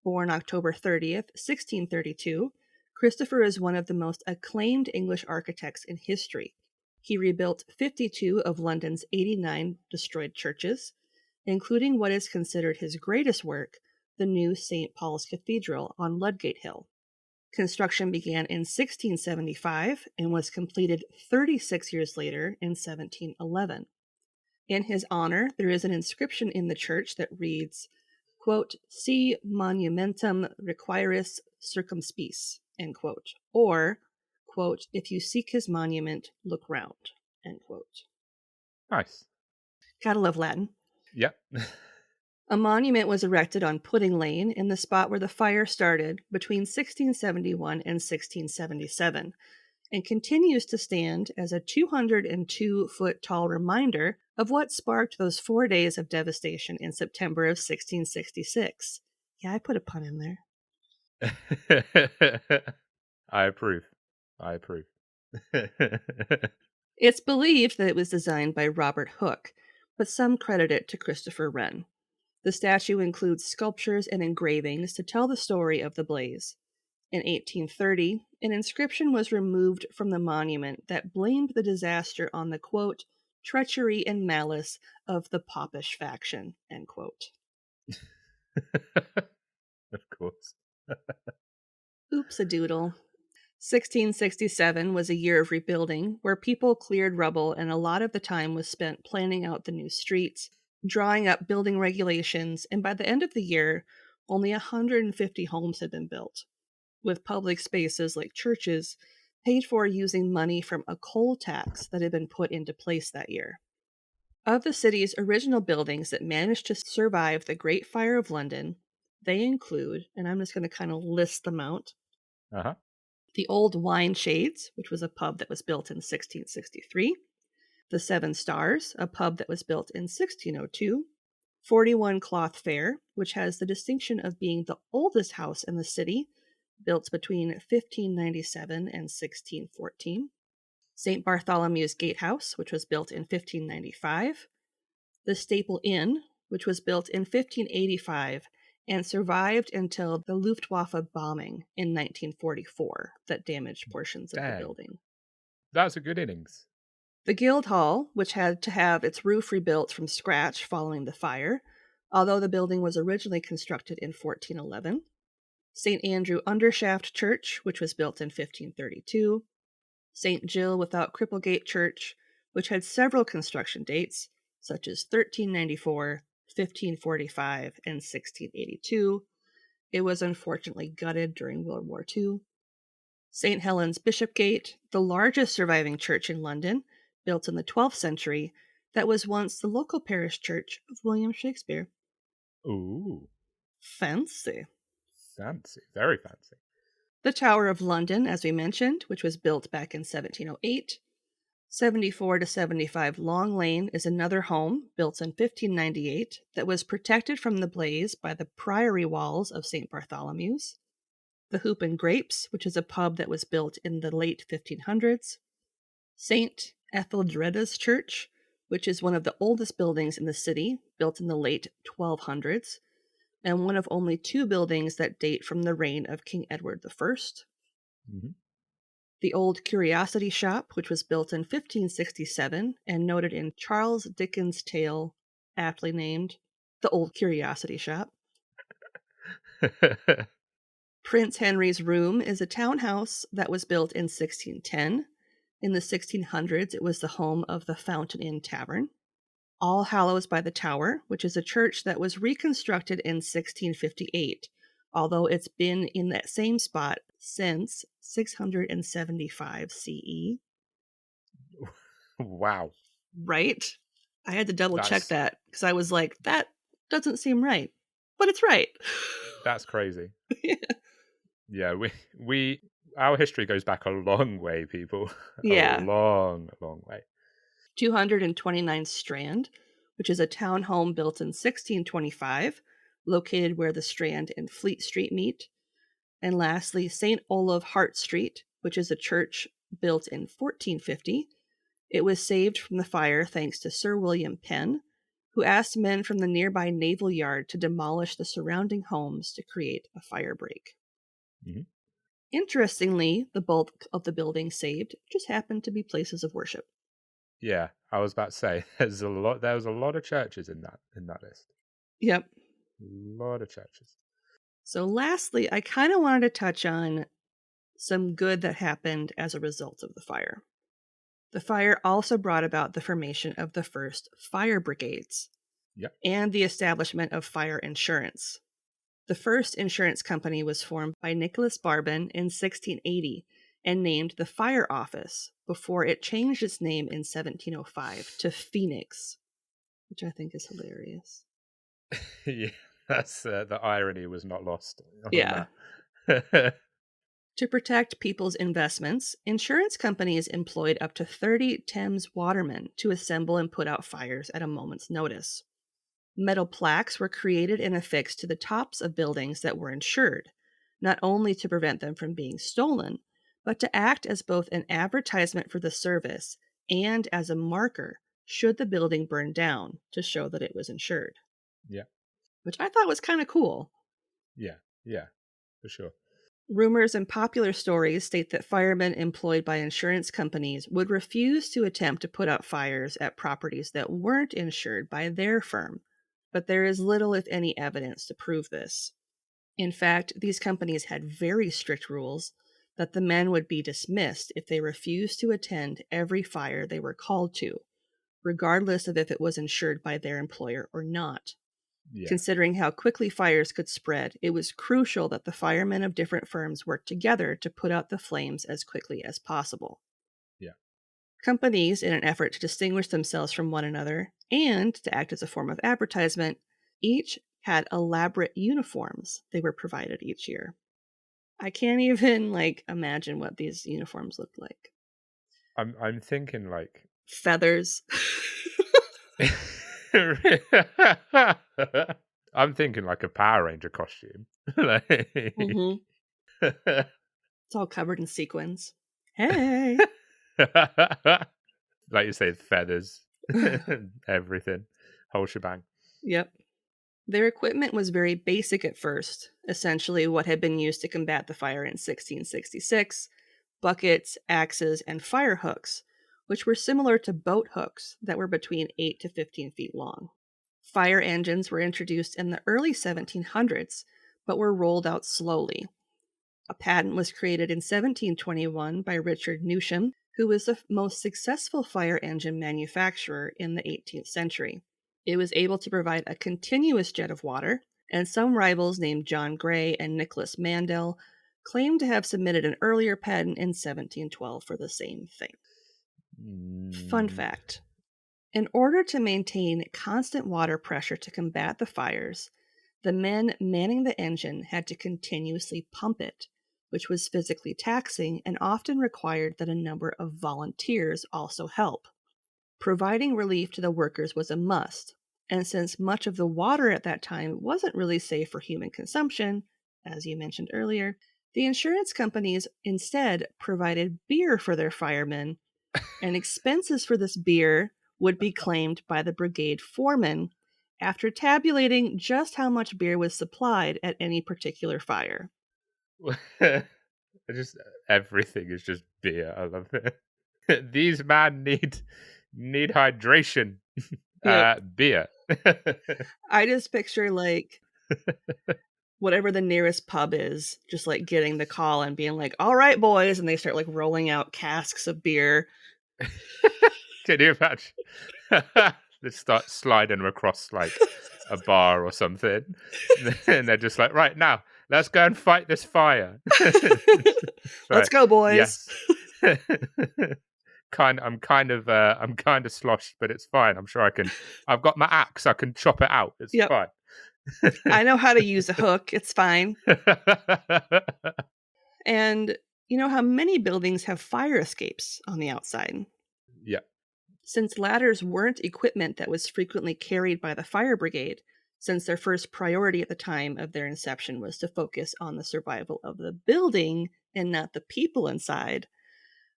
Born October 30th, 1632, Christopher is one of the most acclaimed English architects in history. He rebuilt 52 of London's 89 destroyed churches, including what is considered his greatest work, the new St. Paul's Cathedral on Ludgate Hill. Construction began in 1675 and was completed 36 years later in 1711. In his honor, there is an inscription in the church that reads, quote, "Si monumentum requiris circumspice," end quote, or, quote, "If you seek his monument, look round," end quote. Nice. Gotta love Latin. Yep. A monument was erected on Pudding Lane in the spot where the fire started between 1671 and 1677, and continues to stand as a 202-foot tall reminder of what sparked those 4 days of devastation in September of 1666. Yeah, I put a pun in there. I approve. It's believed that it was designed by Robert Hooke, but some credit it to Christopher Wren. The statue includes sculptures and engravings to tell the story of the blaze. In 1830, an inscription was removed from the monument that blamed the disaster on the, quote, "treachery and malice of the popish faction," end quote. Of course. Oops-a-doodle. 1667 was a year of rebuilding, where people cleared rubble and a lot of the time was spent planning out the new streets, drawing up building regulations, and by the end of the year, only 150 homes had been built, with public spaces like churches paid for using money from a coal tax that had been put into place that year. Of the city's original buildings that managed to survive the Great Fire of London, they include, and I'm just going to kind of list them out, the Old Wine Shades, which was a pub that was built in 1663, the Seven Stars, a pub that was built in 1602, 41 Cloth Fair, which has the distinction of being the oldest house in the city, built between 1597 and 1614, St. Bartholomew's Gatehouse, which was built in 1595, the Staple Inn, which was built in 1585 and survived until the Luftwaffe bombing in 1944 that damaged portions of the building. That's a good innings. The Guildhall, which had to have its roof rebuilt from scratch following the fire, although the building was originally constructed in 1411. St. Andrew Undershaft Church, which was built in 1532. St. Gill without Cripplegate Church, which had several construction dates, such as 1394, 1545, and 1682. It was unfortunately gutted during World War II. St. Helen's Bishopgate, the largest surviving church in London, built in the 12th century, that was once the local parish church of William Shakespeare. Ooh. Fancy. Fancy. Very fancy. The Tower of London, as we mentioned, which was built back in 1708. 74 to 75 Long Lane is another home built in 1598 that was protected from the blaze by the priory walls of St. Bartholomew's. The Hoop and Grapes, which is a pub that was built in the late 1500s. St. Etheldreda's Church, which is one of the oldest buildings in the city, built in the late 1200s, and one of only 2 buildings that date from the reign of King Edward I. Mm-hmm. The Old Curiosity Shop, which was built in 1567 and noted in Charles Dickens' tale, aptly named The Old Curiosity Shop. Prince Henry's Room is a townhouse that was built in 1610. In the 1600s, it was the home of the Fountain Inn Tavern. All Hallows by the Tower, which is a church that was reconstructed in 1658, although it's been in that same spot since 675 CE. Wow. Right? I had to double check that because I was like, that doesn't seem right. But it's right. That's crazy. Yeah. Yeah, we our history goes back a long way, people. Yeah. A long, long way. 229 Strand, which is a townhome built in 1625, located where the Strand and Fleet Street meet. And lastly, St. Olave Hart Street, which is a church built in 1450. It was saved from the fire thanks to Sir William Penn, who asked men from the nearby naval yard to demolish the surrounding homes to create a fire break. Mm-hmm. Interestingly, the bulk of the buildings saved just happened to be places of worship. Yeah, I was about to say there was a lot of churches in that list. Yep. A lot of churches. So lastly, I kind of wanted to touch on some good that happened as a result of the fire. The fire also brought about the formation of the first fire brigades and the establishment of fire insurance. The first insurance company was formed by Nicholas Barbin in 1680 and named the Fire Office before it changed its name in 1705 to Phoenix, which I think is hilarious. Yeah, that's the irony was not lost. Yeah. To protect people's investments, insurance companies employed up to 30 Thames watermen to assemble and put out fires at a moment's notice. Metal plaques were created and affixed to the tops of buildings that were insured, not only to prevent them from being stolen, but to act as both an advertisement for the service and as a marker should the building burn down to show that it was insured. Yeah. Which I thought was kind of cool. Yeah, for sure. Rumors and popular stories state that firemen employed by insurance companies would refuse to attempt to put out fires at properties that weren't insured by their firm, but there is little, if any, evidence to prove this. In fact, these companies had very strict rules that the men would be dismissed if they refused to attend every fire they were called to, regardless of if it was insured by their employer or not. Yeah. Considering how quickly fires could spread, it was crucial that the firemen of different firms worked together to put out the flames as quickly as possible. Yeah. Companies, in an effort to distinguish themselves from one another and to act as a form of advertisement, each had elaborate uniforms they were provided each year. I can't even imagine what these uniforms looked like. I'm thinking feathers. I'm thinking like a Power Ranger costume. Mm-hmm. It's all covered in sequins. Hey. Like you say, feathers, everything, whole shebang. Yep. Their equipment was very basic at first, essentially what had been used to combat the fire in 1666, buckets, axes, and fire hooks, which were similar to boat hooks that were between 8 to 15 feet long. Fire engines were introduced in the early 1700s, but were rolled out slowly. A patent was created in 1721 by Richard Newsham, who was the most successful fire engine manufacturer in the 18th century. It was able to provide a continuous jet of water, and some rivals named John Gray and Nicholas Mandel claimed to have submitted an earlier patent in 1712 for the same thing. Fun fact. In order to maintain constant water pressure to combat the fires, the men manning the engine had to continuously pump it, which was physically taxing and often required that a number of volunteers also help. Providing relief to the workers was a must, and since much of the water at that time wasn't really safe for human consumption, as you mentioned earlier, the insurance companies instead provided beer for their firemen, and expenses for this beer would be claimed by the brigade foreman after tabulating just how much beer was supplied at any particular fire. Everything is just beer. I love it. These men need hydration. Yep. Beer. I just picture whatever the nearest pub is, just getting the call and being like, "All right, boys," and they start rolling out casks of beer. Can you imagine? They start sliding them across a bar or something, and they're just like, "Right now, let's go and fight this fire." Let's go, boys. Yes. I'm kind of sloshed, but it's fine. I'm sure I've got my axe. I can chop it out. It's fine. I know how to use a hook. It's fine. And you know how many buildings have fire escapes on the outside? Yeah. Since ladders weren't equipment that was frequently carried by the fire brigade, since their first priority at the time of their inception was to focus on the survival of the building and not the people inside,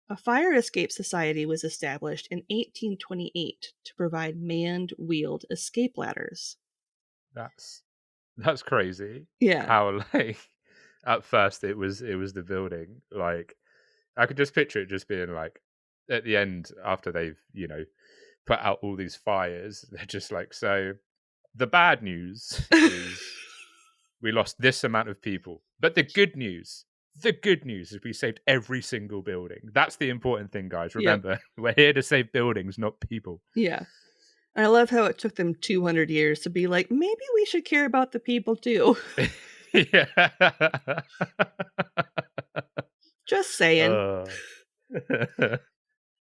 a fire escape society was established in 1828 to provide manned-wheeled escape ladders. That's crazy. Yeah. How at first it was the building. I could just picture it just being at the end after they've put out all these fires, they're just so the bad news is we lost this amount of people, but the good news, The good news is we saved every single building. That's the important thing, guys. Yep. Remember, we're here to save buildings, not people. Yeah. And I love how it took them 200 years to be like, maybe we should care about the people too. Yeah. Just saying.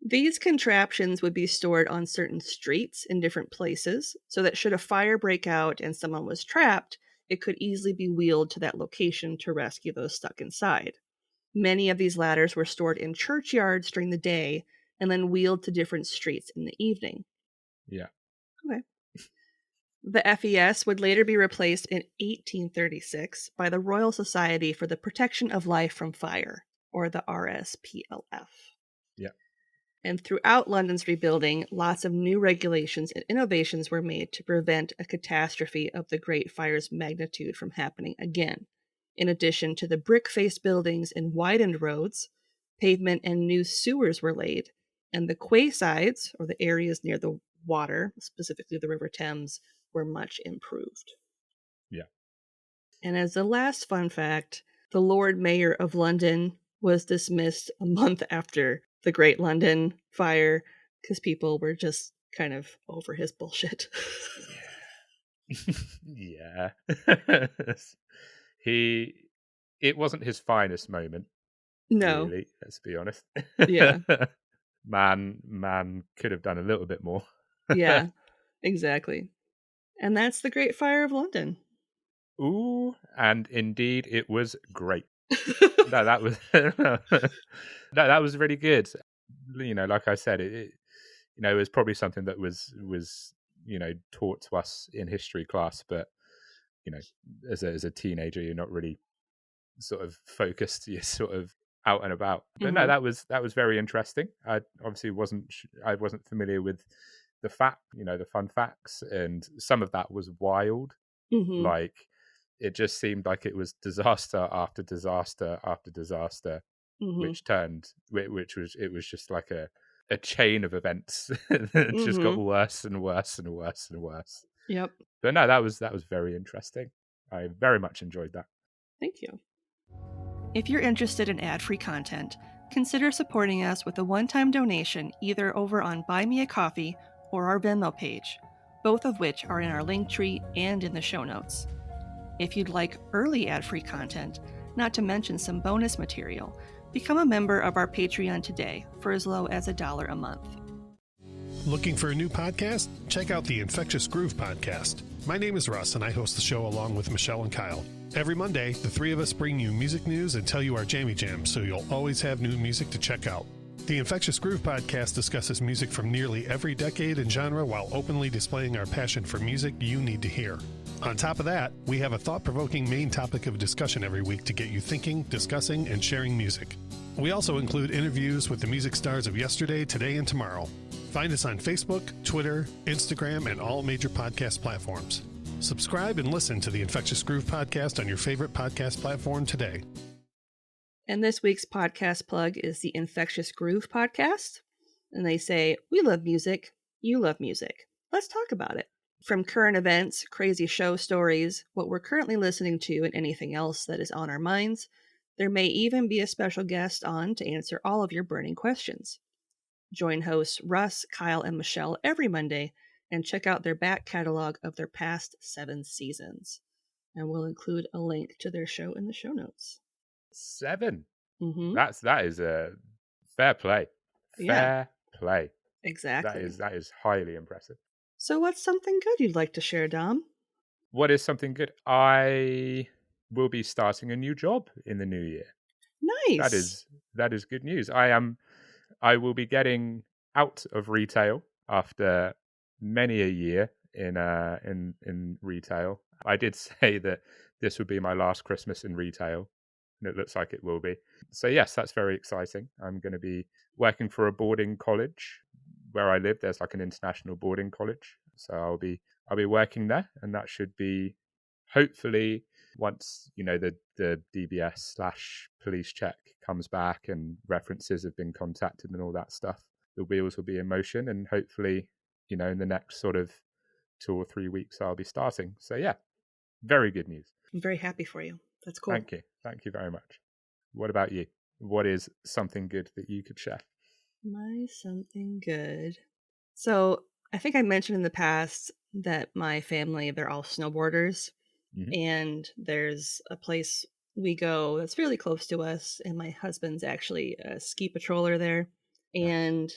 These contraptions would be stored on certain streets in different places, so that should a fire break out and someone was trapped, it could easily be wheeled to that location to rescue those stuck inside. Many of these ladders were stored in churchyards during the day and then wheeled to different streets in the evening. Yeah. Okay. The FES would later be replaced in 1836 by the Royal Society for the Protection of Life from Fire, or the RSPLF. Yeah. And throughout London's rebuilding, lots of new regulations and innovations were made to prevent a catastrophe of the Great Fire's magnitude from happening again. In addition to the brick-faced buildings and widened roads, pavement and new sewers were laid, and the quaysides, or the areas near the water, specifically the River Thames, were much improved. Yeah. And as the last fun fact, the Lord Mayor of London was dismissed a month after the Great London Fire because people were just kind of over his bullshit. Yeah. It wasn't his finest moment. No. Really, let's be honest. Yeah. Man could have done a little bit more. Yeah, exactly. And that's the Great Fire of London. Ooh, and indeed it was great. No, that was that was really good. You know, like I said, it was probably something that was taught to us in history class, but as a teenager, you're not really sort of focused. You're sort of out and about. But no, that was very interesting. I obviously wasn't familiar with the fun facts, and some of that was wild. Like, it just seemed like it was disaster after disaster after disaster, which was just like a chain of events that just got worse and worse and worse and worse. Yep. But no, that was very interesting. I very much enjoyed that. Thank you. If you're interested in ad-free content, consider supporting us with a one-time donation either over on Buy Me a Coffee or our Venmo page, both of which are in our link tree and in the show notes. If you'd like early ad-free content, not to mention some bonus material, become a member of our Patreon today for as low as $1 a month. Looking for a new podcast? Check out the Infectious Groove podcast. My name is Russ, and I host the show along with Michelle and Kyle. Every Monday, the three of us bring you music news and tell you our jammy jams, so you'll always have new music to check out. The Infectious Groove podcast discusses music from nearly every decade and genre while openly displaying our passion for music you need to hear. On top of that, we have a thought-provoking main topic of discussion every week to get you thinking, discussing, and sharing music. We also include interviews with the music stars of yesterday, today, and tomorrow. Find us on Facebook, Twitter, Instagram, and all major podcast platforms. Subscribe and listen to the Infectious Groove podcast on your favorite podcast platform today. And this week's podcast plug is the Infectious Groove podcast. And they say, we love music, you love music. Let's talk about it. From current events, crazy show stories, what we're currently listening to, and anything else that is on our minds, there may even be a special guest on to answer all of your burning questions. Join hosts Russ, Kyle, and Michelle every Monday and check out their back catalog of their past 7 seasons. And we'll include a link to their show in the show notes. 7? Mm-hmm. That is a fair play. Fair play. Exactly. That is highly impressive. So what's something good you'd like to share, Dom? What is something good? I will be starting a new job in the new year. Nice. That is good news. I will be getting out of retail after many a year in retail. I did say that this would be my last Christmas in retail, and it looks like it will be. So yes, that's very exciting. I'm going to be working for a boarding college. Where I live, there's like an international boarding college. So I'll be working there, and that should be hopefully once, the DBS/police check comes back and references have been contacted and all that stuff, the wheels will be in motion, and hopefully, in the next sort of 2 or 3 weeks I'll be starting. So yeah, very good news. I'm very happy for you. That's cool. Thank you very much. what about you? What is something good that you could share? My something good. So I think I mentioned in the past that my family, they're all snowboarders. Mhm. And there's a place we go that's fairly close to us. And my husband's actually a ski patroller there. Nice. And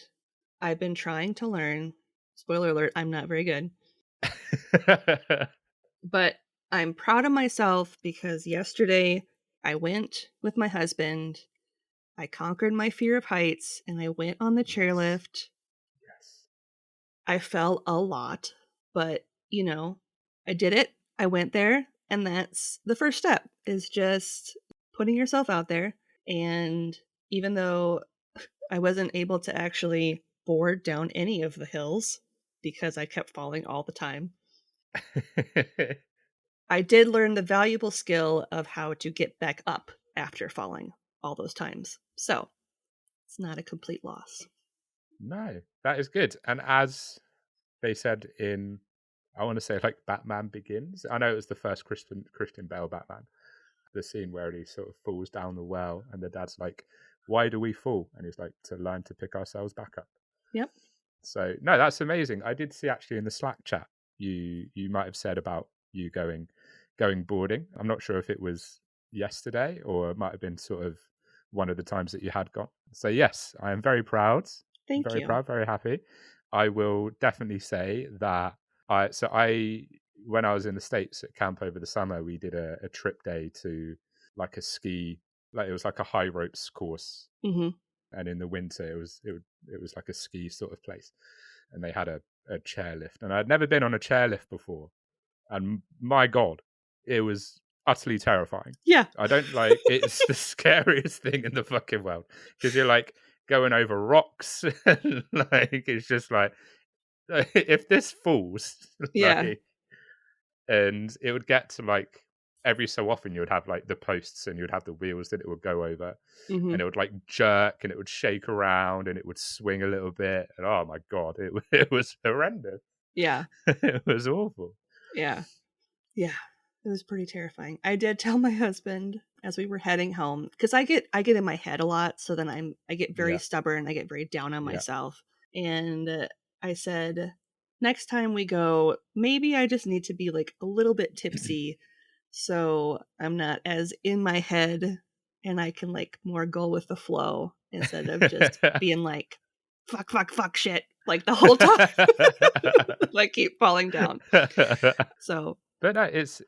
I've been trying to learn. Spoiler alert, I'm not very good. But I'm proud of myself because yesterday I went with my husband. I conquered my fear of heights and I went on the chairlift. Yes. I fell a lot, but I did it. I went there, and that's the first step is just putting yourself out there. And even though I wasn't able to actually board down any of the hills because I kept falling all the time, I did learn the valuable skill of how to get back up after falling all those times. So it's not a complete loss. No, that is good. And as they said in, I want to say like Batman Begins. I know it was the first Christian Bale Batman. The scene where he sort of falls down the well, and the dad's like, "Why do we fall?" And he's like, "To learn to pick ourselves back up." Yep. So no, that's amazing. I did see actually in the Slack chat you might have said about you going boarding. I'm not sure if it was yesterday or it might have been sort of one of the times that you had gone. So yes, I am very proud. Thank very you. proud, very happy. I will definitely say that when I was in the States at camp over the summer, we did a trip day to like a ski, like it was like a high ropes course. Mm-hmm. And in the winter, it was like a ski sort of place, and they had a chairlift, and I'd never been on a chairlift before, and my God, it was utterly terrifying. Yeah, I don't like. It's the scariest thing in the fucking world because you're like going over rocks, and like it's just like if this falls, yeah. like, and it would get to like every so often you would have like the posts and you'd have the wheels that it would go over, Mm-hmm. and it would like jerk and it would shake around and it would swing a little bit, and oh my God, it was horrendous. Yeah. It was awful. Yeah. It was pretty terrifying. I did tell my husband as we were heading home, because I get in my head a lot, so then I get very stubborn, I get very down on myself, and I said, next time we go, maybe I just need to be like a little bit tipsy so I'm not as in my head and I can like more go with the flow instead of just being like fuck shit like the whole time. Like keep falling down. So but no, it's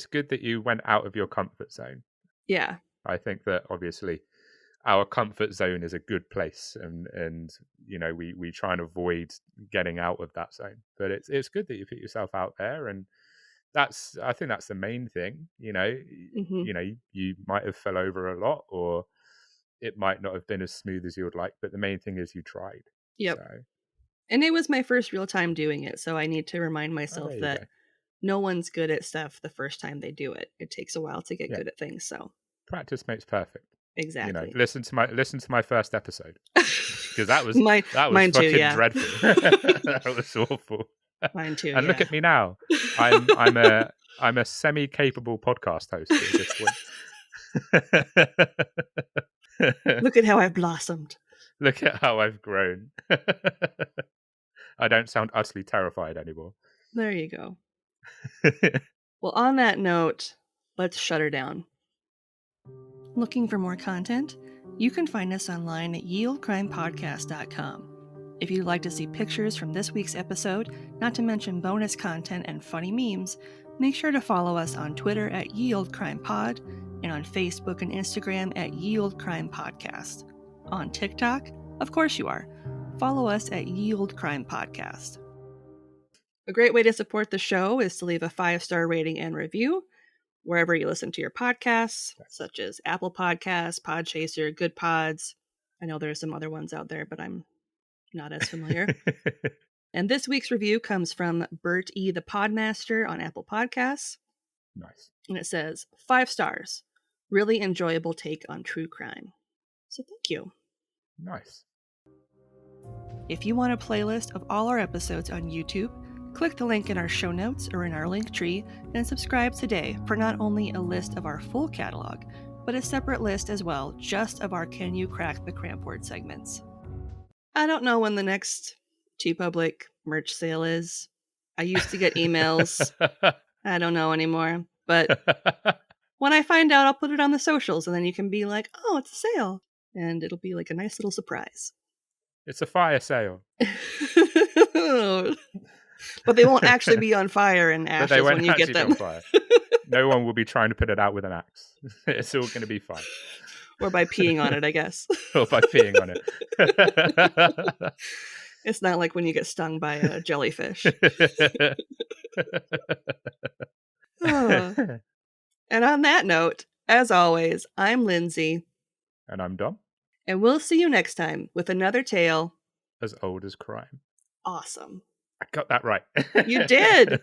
good that you went out of your comfort zone. Yeah. I think that obviously our comfort zone is a good place, and we try and avoid getting out of that zone. But it's good that you put yourself out there, and I think that's the main thing. Mm-hmm. You might have fell over a lot, or it might not have been as smooth as you would like, but the main thing is you tried. Yep. So. And it was my first real time doing it, so I need to remind myself that no one's good at stuff the first time they do it. It takes a while to get good at things. So practice makes perfect. Exactly. Listen to my first episode, because that was mine fucking too, yeah. dreadful. That was awful. Mine too. And look at me now. I'm a semi-capable podcast host at this point. Look at how I've blossomed. Look at how I've grown. I don't sound utterly terrified anymore. There you go. Well, on that note, let's shut her down. Looking for more content? You can find us online at yeoldecrimepodcast.com. If you'd like to see pictures from this week's episode, not to mention bonus content and funny memes, make sure to follow us on Twitter at yeoldecrimepod and on Facebook and Instagram at yeoldecrimepodcast. On TikTok? Of course you are. Follow us at yeoldecrimepodcast. A great way to support the show is to leave a 5-star rating and review wherever you listen to your podcasts, such as Apple Podcasts, Podchaser, Good Pods. I know there are some other ones out there, but I'm not as familiar. And this week's review comes from Bert E. the Podmaster on Apple Podcasts. Nice. And it says, 5 stars. Really enjoyable take on true crime. So thank you. Nice. If you want a playlist of all our episodes on YouTube, click the link in our show notes or in our link tree and subscribe today for not only a list of our full catalog, but a separate list as well, just of our Can You Crack the Cramp Word segments. I don't know when the next TeePublic merch sale is. I used to get emails. I don't know anymore. But when I find out, I'll put it on the socials, and then you can be like, oh, it's a sale. And it'll be like a nice little surprise. It's a fire sale. But they won't actually be on fire and ashes when you get them. No one will be trying to put it out with an axe. It's all going to be fine. Or by peeing on it, I guess. Or by peeing on it. It's not like when you get stung by a jellyfish. Oh. And on that note, as always, I'm Lindsay. And I'm Dom. And we'll see you next time with another tale as old as crime. Awesome. I got that right. You did.